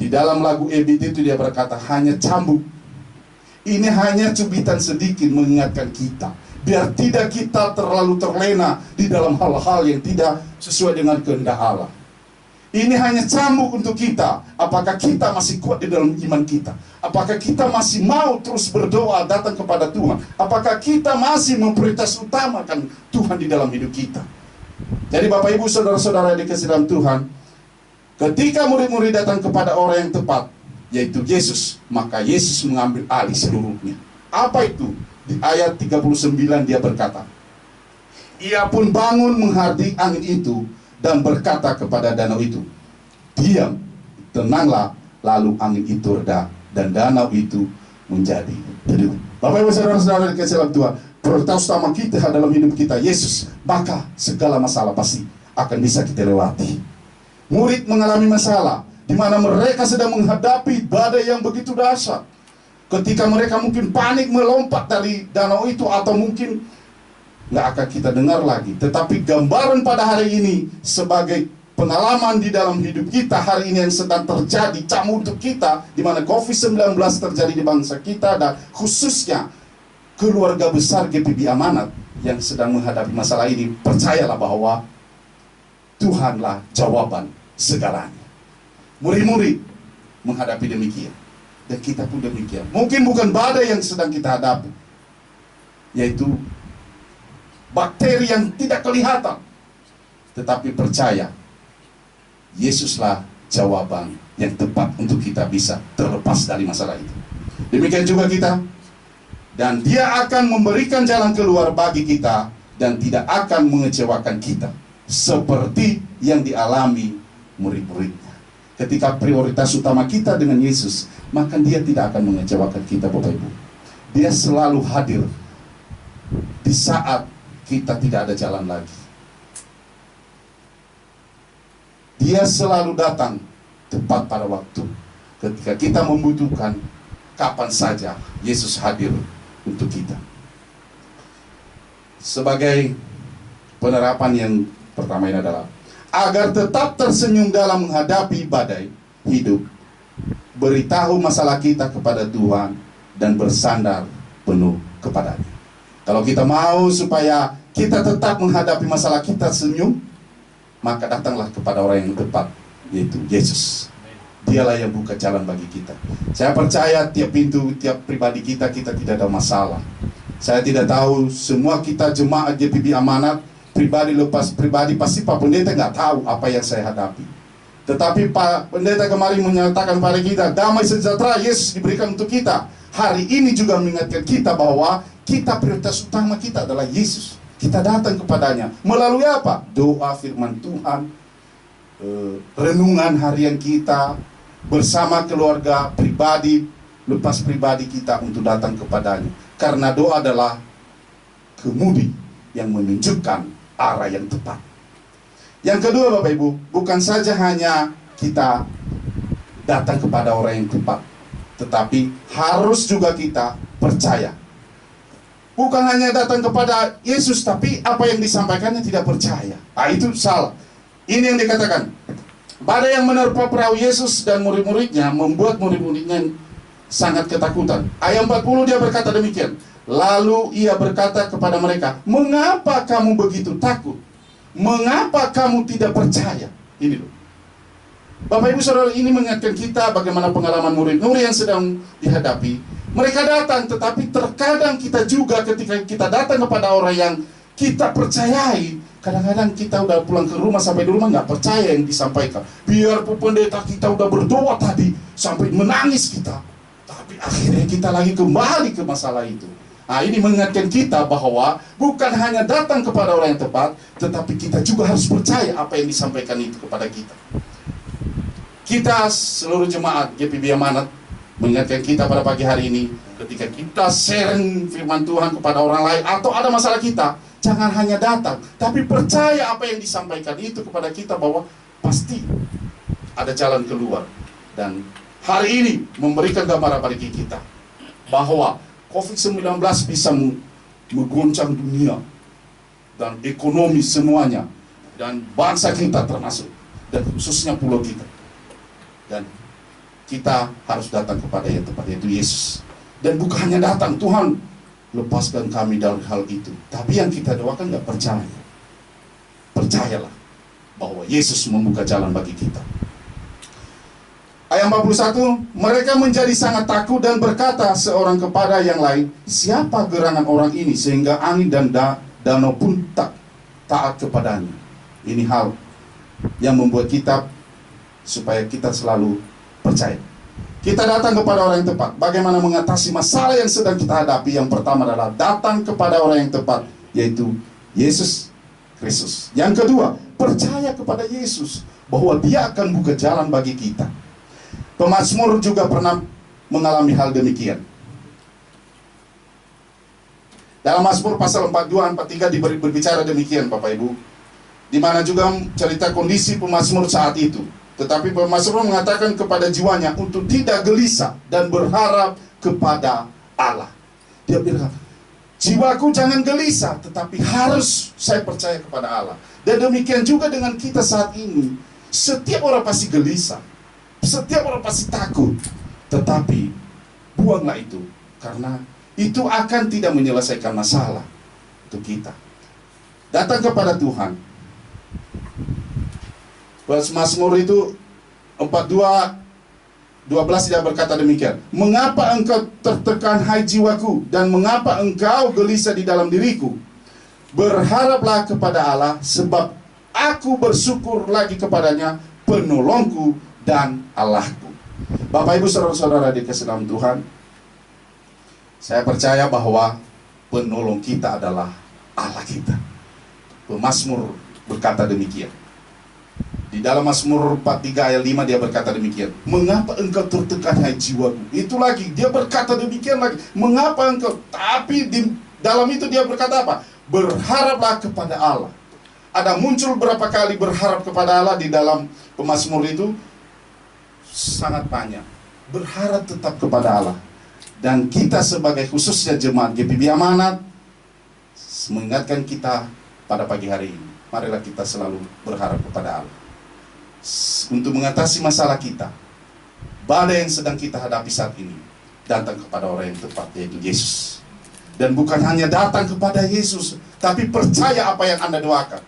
Di dalam lagu EBT itu dia berkata, hanya cambuk. Ini hanya cubitan sedikit mengingatkan kita, biar tidak kita terlalu terlena di dalam hal-hal yang tidak sesuai dengan kehendak Allah. Ini hanya cambuk untuk kita. Apakah kita masih kuat di dalam iman kita? Apakah kita masih mau terus berdoa datang kepada Tuhan? Apakah kita masih memprioritas utamakan Tuhan di dalam hidup kita? Jadi Bapak Ibu Saudara-saudara yang dikasihi dalam Tuhan, ketika murid-murid datang kepada orang yang tepat, yaitu Yesus, maka Yesus mengambil alih seluruhnya. Apa itu? Di ayat 39 dia berkata, ia pun bangun menghadapi angin itu dan berkata kepada danau itu, diam, tenanglah. Lalu angin itu reda dan danau itu menjadi teduh. Bapak Ibu Saudara-saudara dikasihi dalam Tuhan, prioritas utama kita dalam hidup kita Yesus, maka segala masalah pasti akan bisa kita lewati. Murid mengalami masalah di mana mereka sedang menghadapi badai yang begitu dahsyat. Ketika mereka mungkin panik melompat dari danau itu, atau mungkin nggak akan kita dengar lagi. Tetapi gambaran pada hari ini sebagai pengalaman di dalam hidup kita hari ini yang sedang terjadi, camu untuk kita, di mana COVID-19 terjadi di bangsa kita dan khususnya keluarga besar GPB Amanat yang sedang menghadapi masalah ini. Percayalah bahwa Tuhanlah jawaban segalanya. Murid-murid menghadapi demikian, dan kita pun demikian. Mungkin bukan badai yang sedang kita hadapi, yaitu bakteri yang tidak kelihatan, tetapi percaya Yesuslah jawaban yang tepat untuk kita bisa terlepas dari masalah itu. Demikian juga kita, dan Dia akan memberikan jalan keluar bagi kita dan tidak akan mengecewakan kita seperti yang dialami murid-muridnya. Ketika prioritas utama kita dengan Yesus, maka Dia tidak akan mengecewakan kita, Bapak Ibu. Dia selalu hadir di saat kita tidak ada jalan lagi. Dia selalu datang tepat pada waktu. Ketika kita membutuhkan, kapan saja Yesus hadir untuk kita. Sebagai penerapan yang pertama ini adalah agar tetap tersenyum dalam menghadapi badai hidup, beritahu masalah kita kepada Tuhan dan bersandar penuh kepadanya. Kalau kita mau supaya kita tetap menghadapi masalah kita senyum, maka datanglah kepada orang yang tepat, yaitu Yesus. Dialah yang buka jalan bagi kita. Saya percaya tiap pintu, tiap pribadi kita tidak ada masalah. Saya tidak tahu semua kita jemaat GPB Amanat, pribadi lepas pribadi, pasti Pak Pendeta nggak tahu apa yang saya hadapi. Tetapi Pak Pendeta kemarin menyatakan pada kita, damai sejahtera Yesus diberikan untuk kita. Hari ini juga mengingatkan kita bahwa kita prioritas utama kita adalah Yesus. Kita datang kepadanya melalui apa? Doa, firman Tuhan, renungan harian kita bersama keluarga pribadi, lepas pribadi kita untuk datang kepadanya. Karena doa adalah kemudi yang menunjukkan arah yang tepat. Yang kedua Bapak Ibu, bukan saja hanya kita datang kepada orang yang tepat, tetapi harus juga kita percaya. Bukan hanya datang kepada Yesus, tapi apa yang disampaikannya tidak percaya. Itu salah. Ini yang dikatakan, badai yang menerpa perahu Yesus dan murid-muridnya membuat murid-muridnya sangat ketakutan. Ayat 40 dia berkata demikian. Lalu ia berkata kepada mereka, mengapa kamu begitu takut? Mengapa kamu tidak percaya? Ini loh. Bapak Ibu Saudara, ini mengingatkan kita bagaimana pengalaman murid-murid yang sedang dihadapi. Mereka datang, tetapi terkadang kita juga ketika kita datang kepada orang yang kita percayai, kadang-kadang kita udah pulang ke rumah, sampai di rumah nggak percaya yang disampaikan. Biarpun pendeta kita udah berdoa tadi, sampai menangis kita, tapi akhirnya kita lagi kembali ke masalah itu. Ini mengingatkan kita bahwa bukan hanya datang kepada orang yang tepat, tetapi kita juga harus percaya apa yang disampaikan itu kepada kita. Kita seluruh jemaat GPB Amanat mengingatkan kita pada pagi hari ini, ketika kita sharing firman Tuhan kepada orang lain atau ada masalah kita, jangan hanya datang, tapi percaya apa yang disampaikan itu kepada kita, bahwa pasti ada jalan keluar. Dan hari ini memberikan gambaran bagi kita bahwa COVID-19 bisa mengguncang dunia dan ekonomi semuanya, dan bangsa kita termasuk, dan khususnya pulau kita. Dan kita harus datang kepada yang tepat, yaitu Yesus. Dan bukan hanya datang, Tuhan lepaskan kami dari hal itu, tapi yang kita doakan nggak percaya. Percayalah bahwa Yesus membuka jalan bagi kita. Ayat 41, mereka menjadi sangat takut dan berkata seorang kepada yang lain, siapa gerangan orang ini sehingga angin dan danau pun taat kepadanya. Ini hal yang membuat kita supaya kita selalu percaya. Kita datang kepada orang yang tepat. Bagaimana mengatasi masalah yang sedang kita hadapi? Yang pertama adalah datang kepada orang yang tepat, yaitu Yesus Kristus. Yang kedua, percaya kepada Yesus bahwa Dia akan buka jalan bagi kita. Pemazmur juga pernah mengalami hal demikian. Dalam Mazmur pasal 42, 43 berbicara demikian Bapak Ibu, di mana juga cerita kondisi pemazmur saat itu. Tetapi pemazmur mengatakan kepada jiwanya untuk tidak gelisah dan berharap kepada Allah. Dia bilang, jiwaku jangan gelisah, tetapi harus saya percaya kepada Allah. Dan demikian juga dengan kita saat ini. Setiap orang pasti gelisah, setiap orang pasti takut. Tetapi buanglah itu, karena itu akan tidak menyelesaikan masalah untuk kita. Datang kepada Tuhan. Mazmur itu 42:12 dia berkata demikian. Mengapa engkau tertekan hai jiwaku, dan mengapa engkau gelisah di dalam diriku? Berharaplah kepada Allah, sebab aku bersyukur lagi kepadanya, penolongku dan Allahku. Bapak Ibu saudara-saudara dikasihi dalam Tuhan, saya percaya bahwa penolong kita adalah Allah kita. Pemazmur berkata demikian. Di dalam Mazmur 43 ayat 5 dia berkata demikian. Mengapa engkau tertekan hai jiwaku? Itu lagi, dia berkata demikian lagi. Mengapa engkau? Tapi di dalam itu dia berkata apa? Berharaplah kepada Allah. Ada muncul berapa kali berharap kepada Allah di dalam pemazmur itu? Sangat banyak. Berharap tetap kepada Allah. Dan kita sebagai khususnya jemaat GPB Amanat mengingatkan kita pada pagi hari ini. Marilah kita selalu berharap kepada Allah untuk mengatasi masalah kita, badai yang sedang kita hadapi saat ini. Datang kepada orang yang tepat, yaitu Yesus. Dan bukan hanya datang kepada Yesus, tapi percaya apa yang Anda doakan.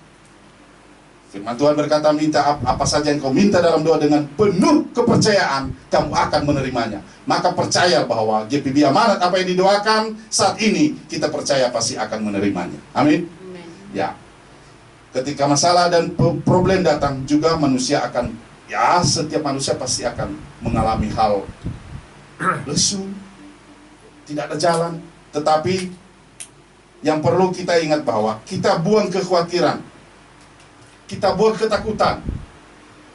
Firman Tuhan berkata, minta apa saja yang kau minta dalam doa dengan penuh kepercayaan, kamu akan menerimanya. Maka percaya bahwa GPB Amanat apa yang didoakan saat ini, kita percaya pasti akan menerimanya. Amin. Ya. Ketika masalah dan problem datang, juga manusia akan, setiap manusia pasti akan mengalami hal lesu, tidak ada jalan. Tetapi yang perlu kita ingat bahwa kita buang kekhawatiran, kita buang ketakutan.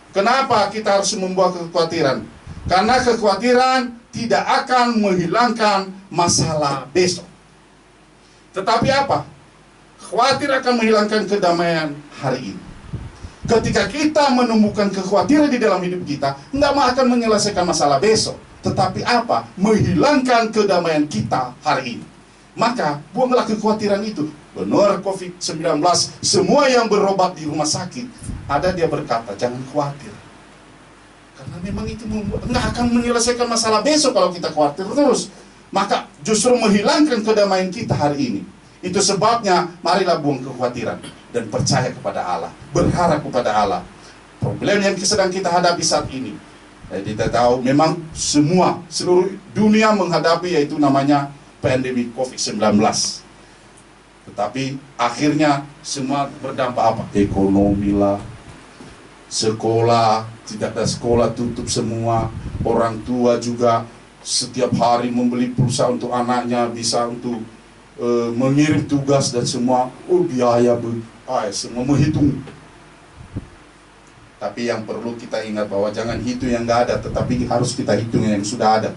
Kenapa kita harus membuat kekhawatiran? Karena kekhawatiran tidak akan menghilangkan masalah besok. Tetapi apa? Khawatir akan menghilangkan kedamaian hari ini. Ketika kita menemukan kekhawatiran di dalam hidup kita, nggak akan menyelesaikan masalah besok. Tetapi apa? Menghilangkan kedamaian kita hari ini. Maka buanglah kekhawatiran itu. Benar COVID-19, semua yang berobat di rumah sakit, ada dia berkata, jangan khawatir. Karena memang itu nggak akan menyelesaikan masalah besok kalau kita khawatir terus. Maka justru menghilangkan kedamaian kita hari ini. Itu sebabnya marilah buang kekhawatiran dan percaya kepada Allah, berharap kepada Allah. Problem yang sedang kita hadapi saat ini, kita tahu memang seluruh dunia menghadapi yaitu namanya pandemi COVID-19. Tetapi akhirnya semua berdampak apa? Ekonomi lah, sekolah, tidak ada sekolah tutup semua. Orang tua juga setiap hari membeli pulsa untuk anaknya, bisa untuk mengirim tugas dan semua. Biaya semua menghitung. Tapi yang perlu kita ingat bahwa jangan hitung yang nggak ada, tetapi harus kita hitung yang sudah ada.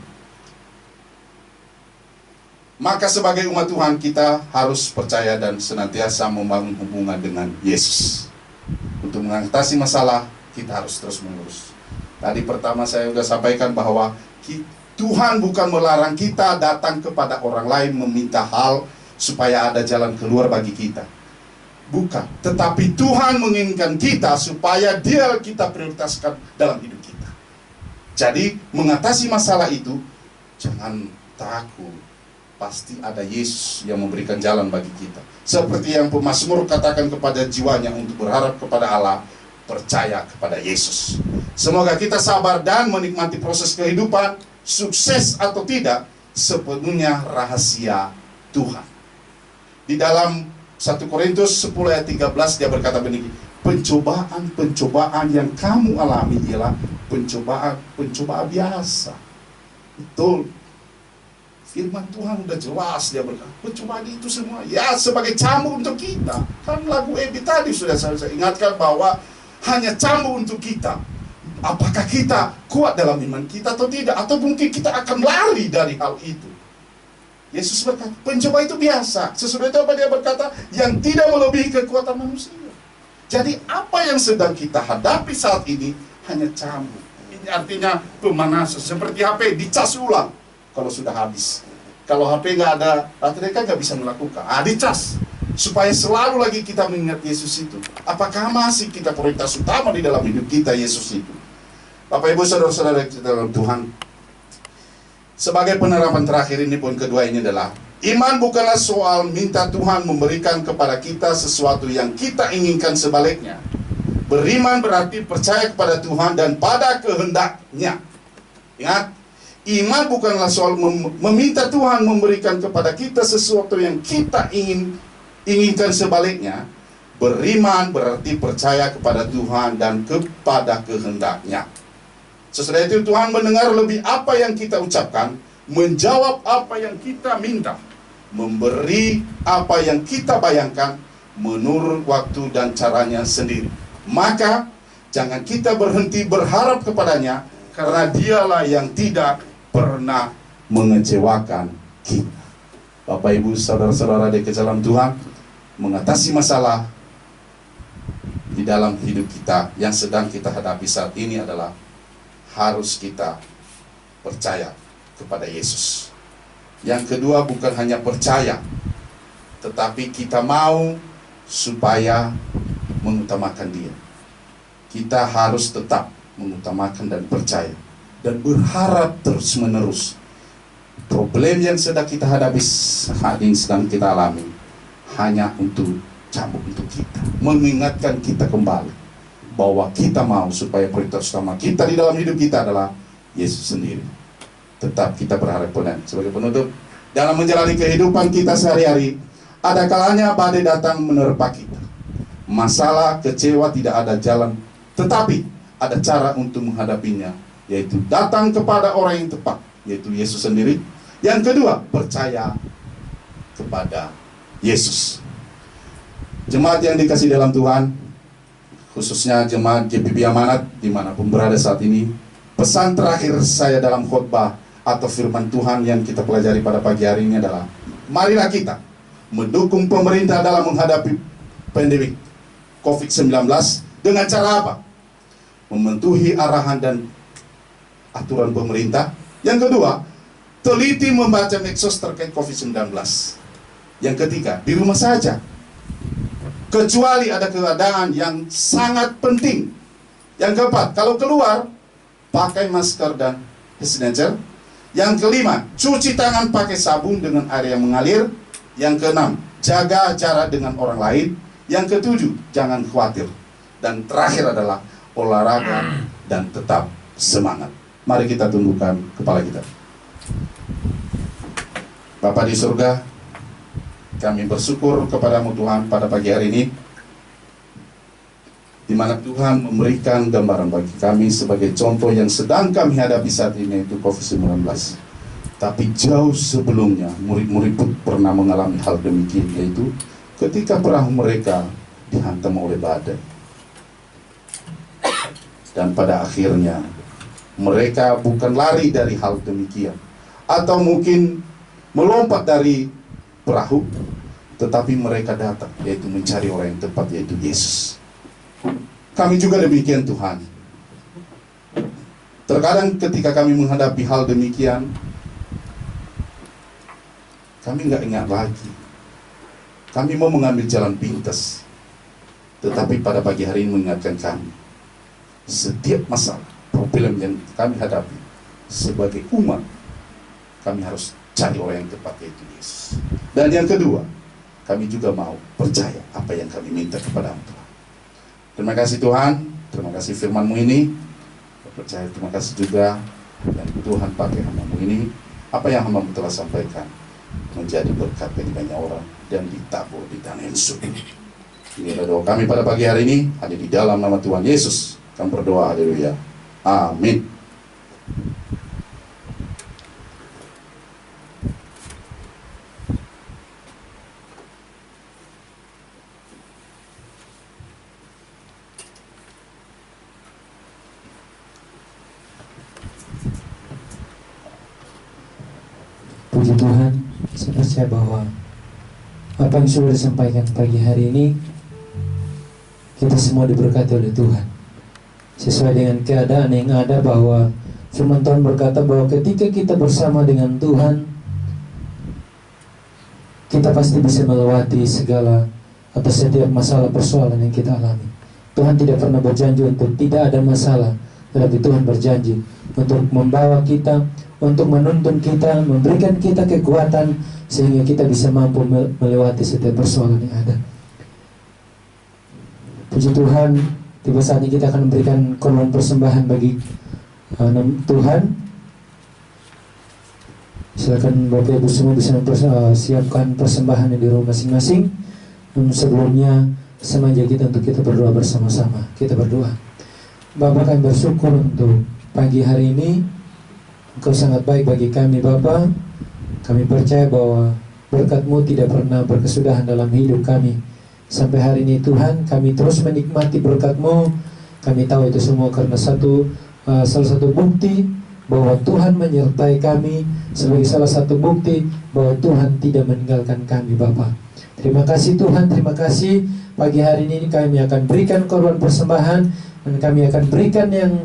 Maka sebagai umat Tuhan kita harus percaya dan senantiasa membangun hubungan dengan Yesus. Untuk mengatasi masalah kita harus terus menerus. Tadi pertama saya sudah sampaikan bahwa Tuhan bukan melarang kita datang kepada orang lain meminta hal supaya ada jalan keluar bagi kita. Bukan, tetapi Tuhan menginginkan kita supaya Dia kita prioritaskan dalam hidup kita. Jadi mengatasi masalah itu jangan takut. Pasti ada Yesus yang memberikan jalan bagi kita. Seperti yang pemazmur katakan kepada jiwanya untuk berharap kepada Allah, percaya kepada Yesus. Semoga kita sabar dan menikmati proses kehidupan, sukses atau tidak, sepenuhnya rahasia Tuhan. Di dalam 1 Korintus 10 ayat 13 dia berkata begini, pencobaan-pencobaan yang kamu alami ialah pencobaan biasa. Betul. Firman Tuhan udah jelas, dia berkata, pencobaan itu semua ya sebagai cambuk untuk kita. Kan lagu Ebi tadi sudah saya ingatkan bahwa hanya cambuk untuk kita. Apakah kita kuat dalam iman kita atau tidak? Atau mungkin kita akan lari dari hal itu. Yesus berkata, pencobaan itu biasa. Sesudah itu apa dia berkata? Yang tidak melebihi kekuatan manusia. Jadi apa yang sedang kita hadapi saat ini hanya cambuk. Ini artinya pemanasan. Seperti HP dicas ulang kalau sudah habis. Kalau HP nggak ada baterai kan nggak bisa melakukan. Dicas supaya selalu lagi kita mengingat Yesus itu. Apakah masih kita prioritas utama di dalam hidup kita Yesus itu? Bapak Ibu saudara-saudara dalam Tuhan, sebagai penerapan terakhir ini pun kedua ini adalah iman bukanlah soal minta Tuhan memberikan kepada kita sesuatu yang kita inginkan, sebaliknya. Beriman berarti percaya kepada Tuhan dan pada kehendaknya. Ingat, iman bukanlah soal meminta Tuhan memberikan kepada kita sesuatu yang kita inginkan, sebaliknya. Beriman berarti percaya kepada Tuhan dan kepada kehendaknya. Sesudah itu Tuhan mendengar lebih apa yang kita ucapkan, menjawab apa yang kita minta, memberi apa yang kita bayangkan menurut waktu dan caranya sendiri. Maka jangan kita berhenti berharap kepadanya, karena Dialah yang tidak pernah mengecewakan kita. Bapak Ibu saudara-saudara di dalam Tuhan, mengatasi masalah di dalam hidup kita yang sedang kita hadapi saat ini adalah harus kita percaya kepada Yesus. Yang kedua bukan hanya percaya, tetapi kita mau supaya mengutamakan Dia. Kita harus tetap mengutamakan dan percaya dan berharap terus menerus. Problem yang sedang kita hadapi saat ini, sedang kita alami, hanya untuk cambuk untuk kita, mengingatkan kita kembali bahwa kita mau supaya prioritas utama kita di dalam hidup kita adalah Yesus sendiri. Tetap kita berharap pada. Sebagai penutup, dalam menjalani kehidupan kita sehari-hari, ada kalanya badai datang menerpa kita. Masalah, kecewa, tidak ada jalan, tetapi ada cara untuk menghadapinya, yaitu datang kepada orang yang tepat, yaitu Yesus sendiri. Yang kedua, percaya kepada Yesus. Jemaat yang dikasih dalam Tuhan, khususnya jemaat GPB Amanat dimanapun berada saat ini, pesan terakhir saya dalam khotbah atau firman Tuhan yang kita pelajari pada pagi hari ini adalah, marilah kita mendukung pemerintah dalam menghadapi pandemi COVID-19 dengan cara apa? Mematuhi arahan dan aturan pemerintah. Yang kedua, teliti membaca medsos terkait COVID-19. Yang ketiga, di rumah saja, kecuali ada keadaan yang sangat penting. Yang keempat, kalau keluar, pakai masker dan hand sanitizer. Yang kelima, cuci tangan pakai sabun dengan air yang mengalir. Yang keenam, jaga jarak dengan orang lain. Yang ketujuh, jangan khawatir. Dan terakhir adalah olahraga dan tetap semangat. Mari kita tundukkan kepala kita. Bapa di surga, kami bersyukur kepadamu Tuhan pada pagi hari ini, di mana Tuhan memberikan gambaran bagi kami sebagai contoh yang sedang kami hadapi saat ini, yaitu COVID-19. Tapi jauh sebelumnya, murid-murid pun pernah mengalami hal demikian, yaitu ketika perahu mereka dihantam oleh badai. Dan pada akhirnya, mereka bukan lari dari hal demikian, atau mungkin melompat dari perahu, tetapi mereka datang, yaitu mencari orang yang tepat, yaitu Yesus. Kami juga demikian Tuhan. Terkadang ketika kami menghadapi hal demikian, kami nggak ingat lagi. Kami mau mengambil jalan pintas, tetapi pada pagi hari ini mengingatkan kami, setiap masalah, problem yang kami hadapi sebagai umat, kami harus cari orang yang tepat, yaitu Yesus. Dan yang kedua, kami juga mau percaya apa yang kami minta kepada Tuhan. Terima kasih Tuhan, terima kasih firman-Mu ini. Percaya, terima kasih juga dan Tuhan pakai hamba-Mu ini, apa yang hamba-Mu telah sampaikan menjadi berkat bagi banyak orang dan ditabur di tanah yang subur. Inilah doa kami pada pagi hari ini, hanya di dalam nama Tuhan Yesus kami berdoa, haleluya, amin. Puji Tuhan, saya percaya bahwa apa yang sudah disampaikan pagi hari ini, kita semua diberkati oleh Tuhan. Sesuai dengan keadaan yang ada, bahwa firman Tuhan berkata bahwa ketika kita bersama dengan Tuhan, kita pasti bisa melewati segala atau setiap masalah persoalan yang kita alami. Tuhan tidak pernah berjanji untuk tidak ada masalah, tetapi Tuhan berjanji untuk membawa kita, untuk menuntun kita, memberikan kita kekuatan sehingga kita bisa mampu melewati setiap persoalan yang ada. Puji Tuhan, tiba saatnya kita akan memberikan korban persembahan bagi Tuhan. Silakan Bapak Ibu semua bisa siapkan persembahan di rumah masing-masing. Namun sebelumnya, sama aja kita untuk kita berdoa bersama-sama. Kita berdoa. Bapak, kami bersyukur untuk pagi hari ini. Engkau sangat baik bagi kami Bapa. Kami percaya bahwa berkat-Mu tidak pernah berkesudahan dalam hidup kami. Sampai hari ini Tuhan, kami terus menikmati berkat-Mu. Kami tahu itu semua karena salah satu bukti bahwa Tuhan menyertai kami, sebagai salah satu bukti bahwa Tuhan tidak meninggalkan kami Bapa. Terima kasih Tuhan, terima kasih. Pagi hari ini kami akan berikan korban persembahan, dan kami akan berikan yang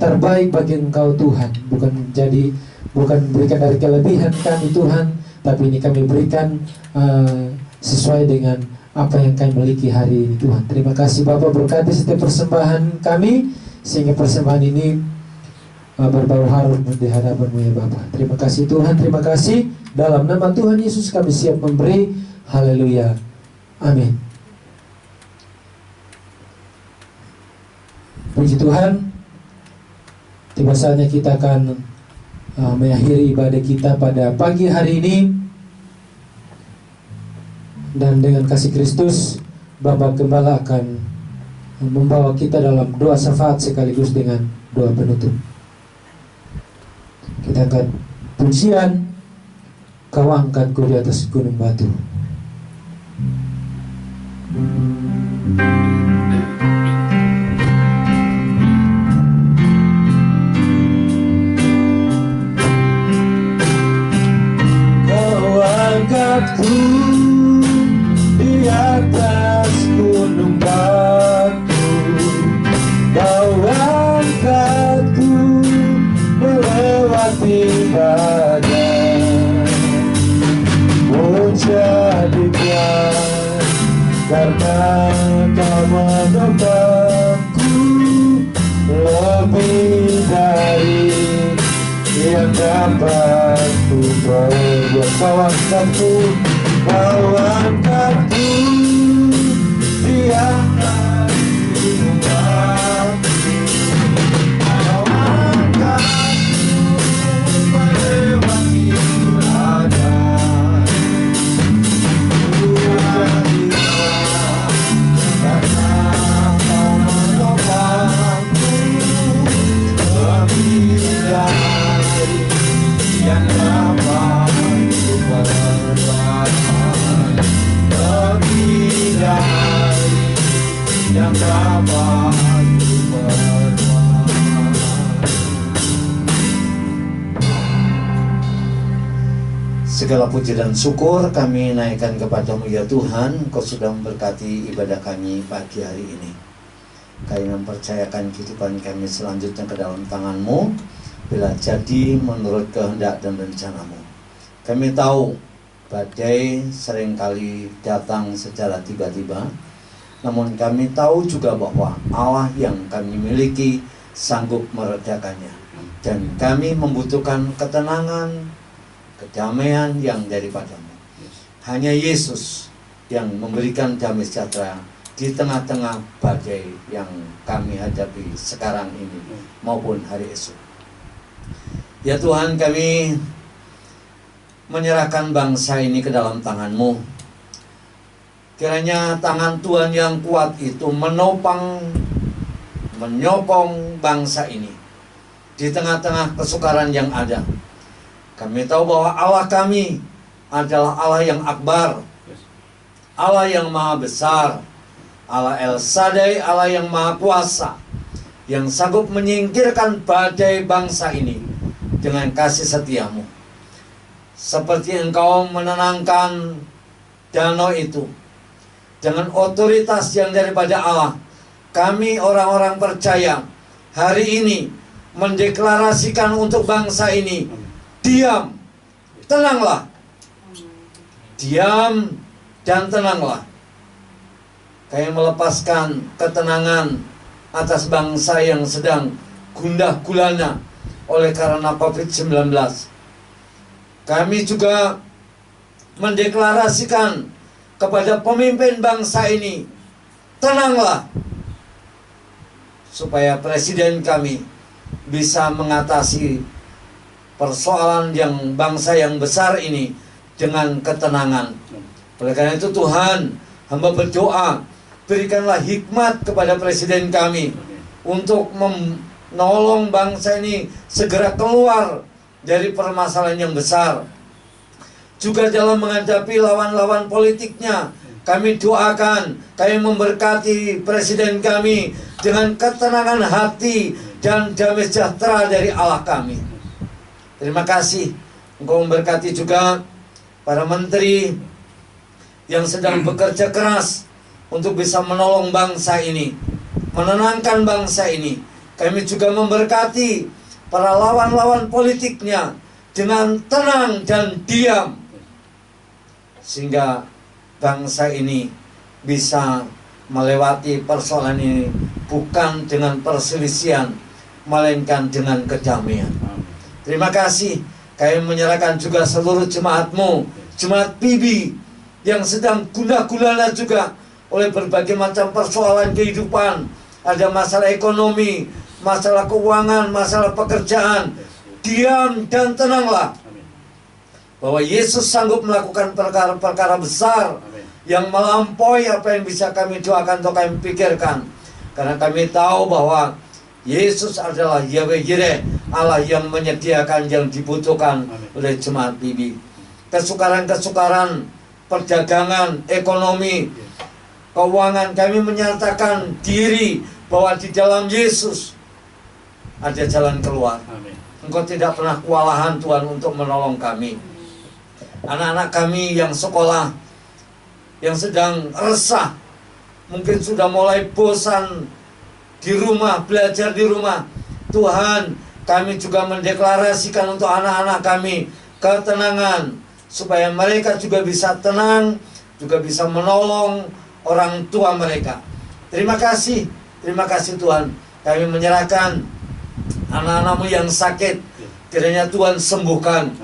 terbaik bagi Engkau Tuhan. Bukan berikan dari kelebihan kami Tuhan, tapi ini kami berikan sesuai dengan apa yang kami miliki hari ini Tuhan. Terima kasih Bapak, berkati setiap persembahan kami, sehingga persembahan ini berbau harum di hadapan-Mu ya Bapak. Terima kasih Tuhan, terima kasih. Dalam nama Tuhan Yesus kami siap memberi. Haleluya, amin. Puji Tuhan, tiba saatnya kita akan mengakhiri ibadah kita pada pagi hari ini. Dan dengan kasih Kristus, Bapak Gembala akan membawa kita dalam doa syafaat sekaligus dengan doa penutup. Kita angkat pujian, Kau angkatku di atas gunung batu. angkatku di atas gunung batu, kau angkatku melewati badai. Jadikan karena kau menopangku lebih dari yang dapat ku perbuat. Kau angkatku di atas gunung batu, kau angkatku melewati badai. Segala puji dan syukur kami naikkan kepadamu ya Tuhan. Kau sudah memberkati ibadah kami pagi hari ini. Kami mempercayakan kehidupan kami selanjutnya ke dalam tangan-Mu, bila jadi menurut kehendak dan rencana-Mu. Kami tahu badai seringkali datang secara tiba-tiba, namun kami tahu juga bahwa Allah yang kami miliki sanggup meredakannya. Dan kami membutuhkan ketenangan, kedamaian yang daripada-Mu. Hanya Yesus yang memberikan damai sejahtera di tengah-tengah badai yang kami hadapi sekarang ini maupun hari esok. Ya Tuhan, kami menyerahkan bangsa ini ke dalam tangan-Mu. Kiranya tangan Tuhan yang kuat itu menopang, menyokong bangsa ini di tengah-tengah kesukaran yang ada. Kami tahu bahwa Allah kami adalah Allah yang akbar, Allah yang maha besar, Allah El Shaddai, Allah yang maha kuasa, yang sanggup menyingkirkan badai bangsa ini dengan kasih setia-Mu. Seperti Engkau menenangkan danau itu dengan otoritas yang daripada Allah, kami orang-orang percaya hari ini mendeklarasikan untuk bangsa ini, diam, tenanglah. Diam dan tenanglah. Kami melepaskan ketenangan atas bangsa yang sedang gundah gulana oleh karena COVID-19. Kami juga mendeklarasikan kepada pemimpin bangsa ini, tenanglah, supaya presiden kami bisa mengatasi persoalan yang bangsa yang besar ini dengan ketenangan. Oleh karena itu Tuhan, hamba berdoa, berikanlah hikmat kepada presiden kami untuk menolong bangsa ini segera keluar dari permasalahan yang besar. Juga dalam menghadapi lawan-lawan politiknya, kami doakan, kami memberkati presiden kami dengan ketenangan hati dan damai sejahtera dari Allah kami. Terima kasih, Engkau memberkati juga para menteri yang sedang bekerja keras untuk bisa menolong bangsa ini, menenangkan bangsa ini. Kami juga memberkati para lawan-lawan politiknya dengan tenang dan diam, sehingga bangsa ini bisa melewati persoalan ini bukan dengan perselisihan, melainkan dengan kedamaian. Terima kasih. Kami menyerahkan juga seluruh jemaat-Mu, jemaat PIBI yang sedang gundah gulana juga oleh berbagai macam persoalan kehidupan. Ada masalah ekonomi, masalah keuangan, masalah pekerjaan. Diam dan tenanglah, bahwa Yesus sanggup melakukan perkara-perkara besar yang melampaui apa yang bisa kami doakan atau kami pikirkan. Karena kami tahu bahwa Yesus adalah Yahweh Jireh, Allah yang menyediakan yang dibutuhkan oleh jemaat PIBI. Kesukaran-kesukaran perdagangan, ekonomi, keuangan, kami menyatakan diri bahwa di dalam Yesus ada jalan keluar. Engkau tidak pernah kewalahan Tuhan untuk menolong kami. anak-anak kami yang sekolah, yang sedang resah, mungkin sudah mulai bosan di rumah, belajar di rumah. Tuhan, kami juga mendeklarasikan untuk anak-anak kami ketenangan, supaya mereka juga bisa tenang, juga bisa menolong orang tua mereka. Terima kasih Tuhan. Kami menyerahkan anak-anak-Mu yang sakit, kiranya Tuhan sembuhkan.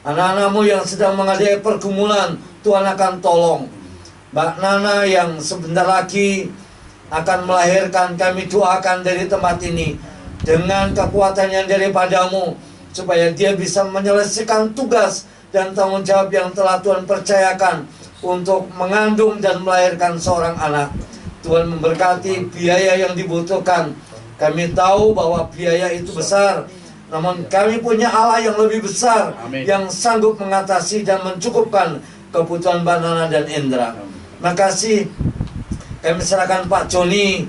Anak-anak-Mu yang sedang menghadapi pergumulan, Tuhan akan tolong. Mbak Nana yang sebentar lagi akan melahirkan, kami doakan dari tempat ini dengan kekuatan yang daripada-Mu, supaya dia bisa menyelesaikan tugas dan tanggung jawab yang telah Tuhan percayakan untuk mengandung dan melahirkan seorang anak. Tuhan memberkati biaya yang dibutuhkan. Kami tahu bahwa biaya itu besar, namun kami punya Allah yang lebih besar, yang sanggup mengatasi dan mencukupkan kebutuhan Mbak Nana dan Indra. Makasih. Kami serahkan Pak Joni,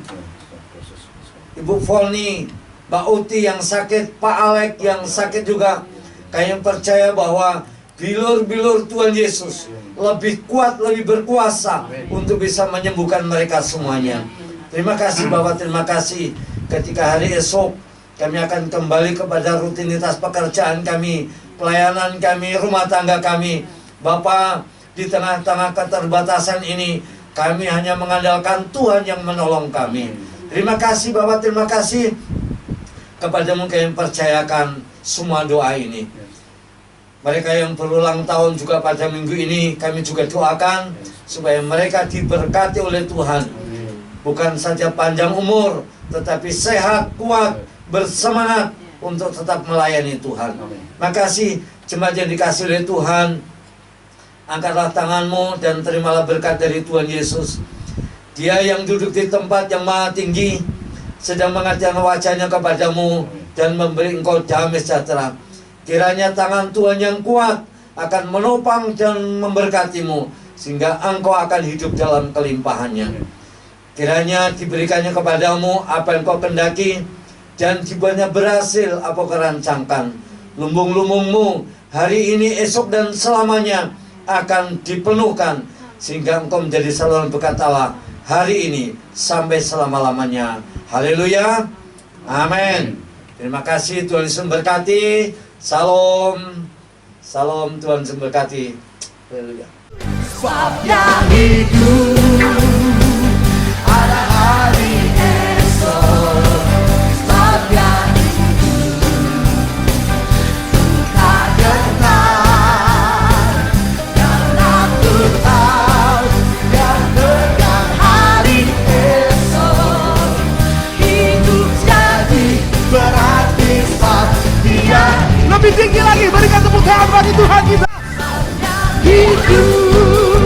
Ibu Volni, Mbak Uti yang sakit, Pak Alek yang sakit juga. Kami percaya bahwa bilur-bilur Tuhan Yesus lebih kuat, lebih berkuasa untuk bisa menyembuhkan mereka semuanya. Terima kasih Bapak, terima kasih. Ketika hari esok kami akan kembali kepada rutinitas pekerjaan kami, pelayanan kami, rumah tangga kami. Bapak, di tengah-tengah keterbatasan ini, kami hanya mengandalkan Tuhan yang menolong kami. Terima kasih Bapak, terima kasih. Kepada-Mu kami percayakan semua doa ini. Mereka yang berulang tahun juga pada minggu ini, kami juga doakan supaya mereka diberkati oleh Tuhan. Bukan saja panjang umur, tetapi sehat, kuat, bersemangat untuk tetap melayani Tuhan. Makasih jemaat yang dikasihi oleh Tuhan. Angkatlah tangan-Mu dan terimalah berkat dari Tuhan Yesus. Dia yang duduk di tempat yang maha tinggi sedang mengajarkan wajah-Nya kepada-Mu dan memberi Engkau damai sejahtera. Kiranya tangan Tuhan yang kuat akan menopang dan memberkati-Mu, sehingga Engkau akan hidup dalam kelimpahannya. Kiranya diberikannya kepada-Mu apa yang Kau kendaki, dan dibuatnya berhasil apa Kau rancangkan. Lumbung-lumbung-Mu hari ini, esok, dan selamanya akan dipenuhkan, sehingga Engkau menjadi saluran berkat Allah hari ini sampai selama-lamanya. Haleluya, amin. Terima kasih, Tuhan Yesus memberkati. Salam, salam, Tuhan Yesus memberkati. Haleluya. Sebabnya hidup ada hari esok. Sebabnya lebih tinggi lagi, berikan tepuk tangan bagi Tuhan kita. hidup,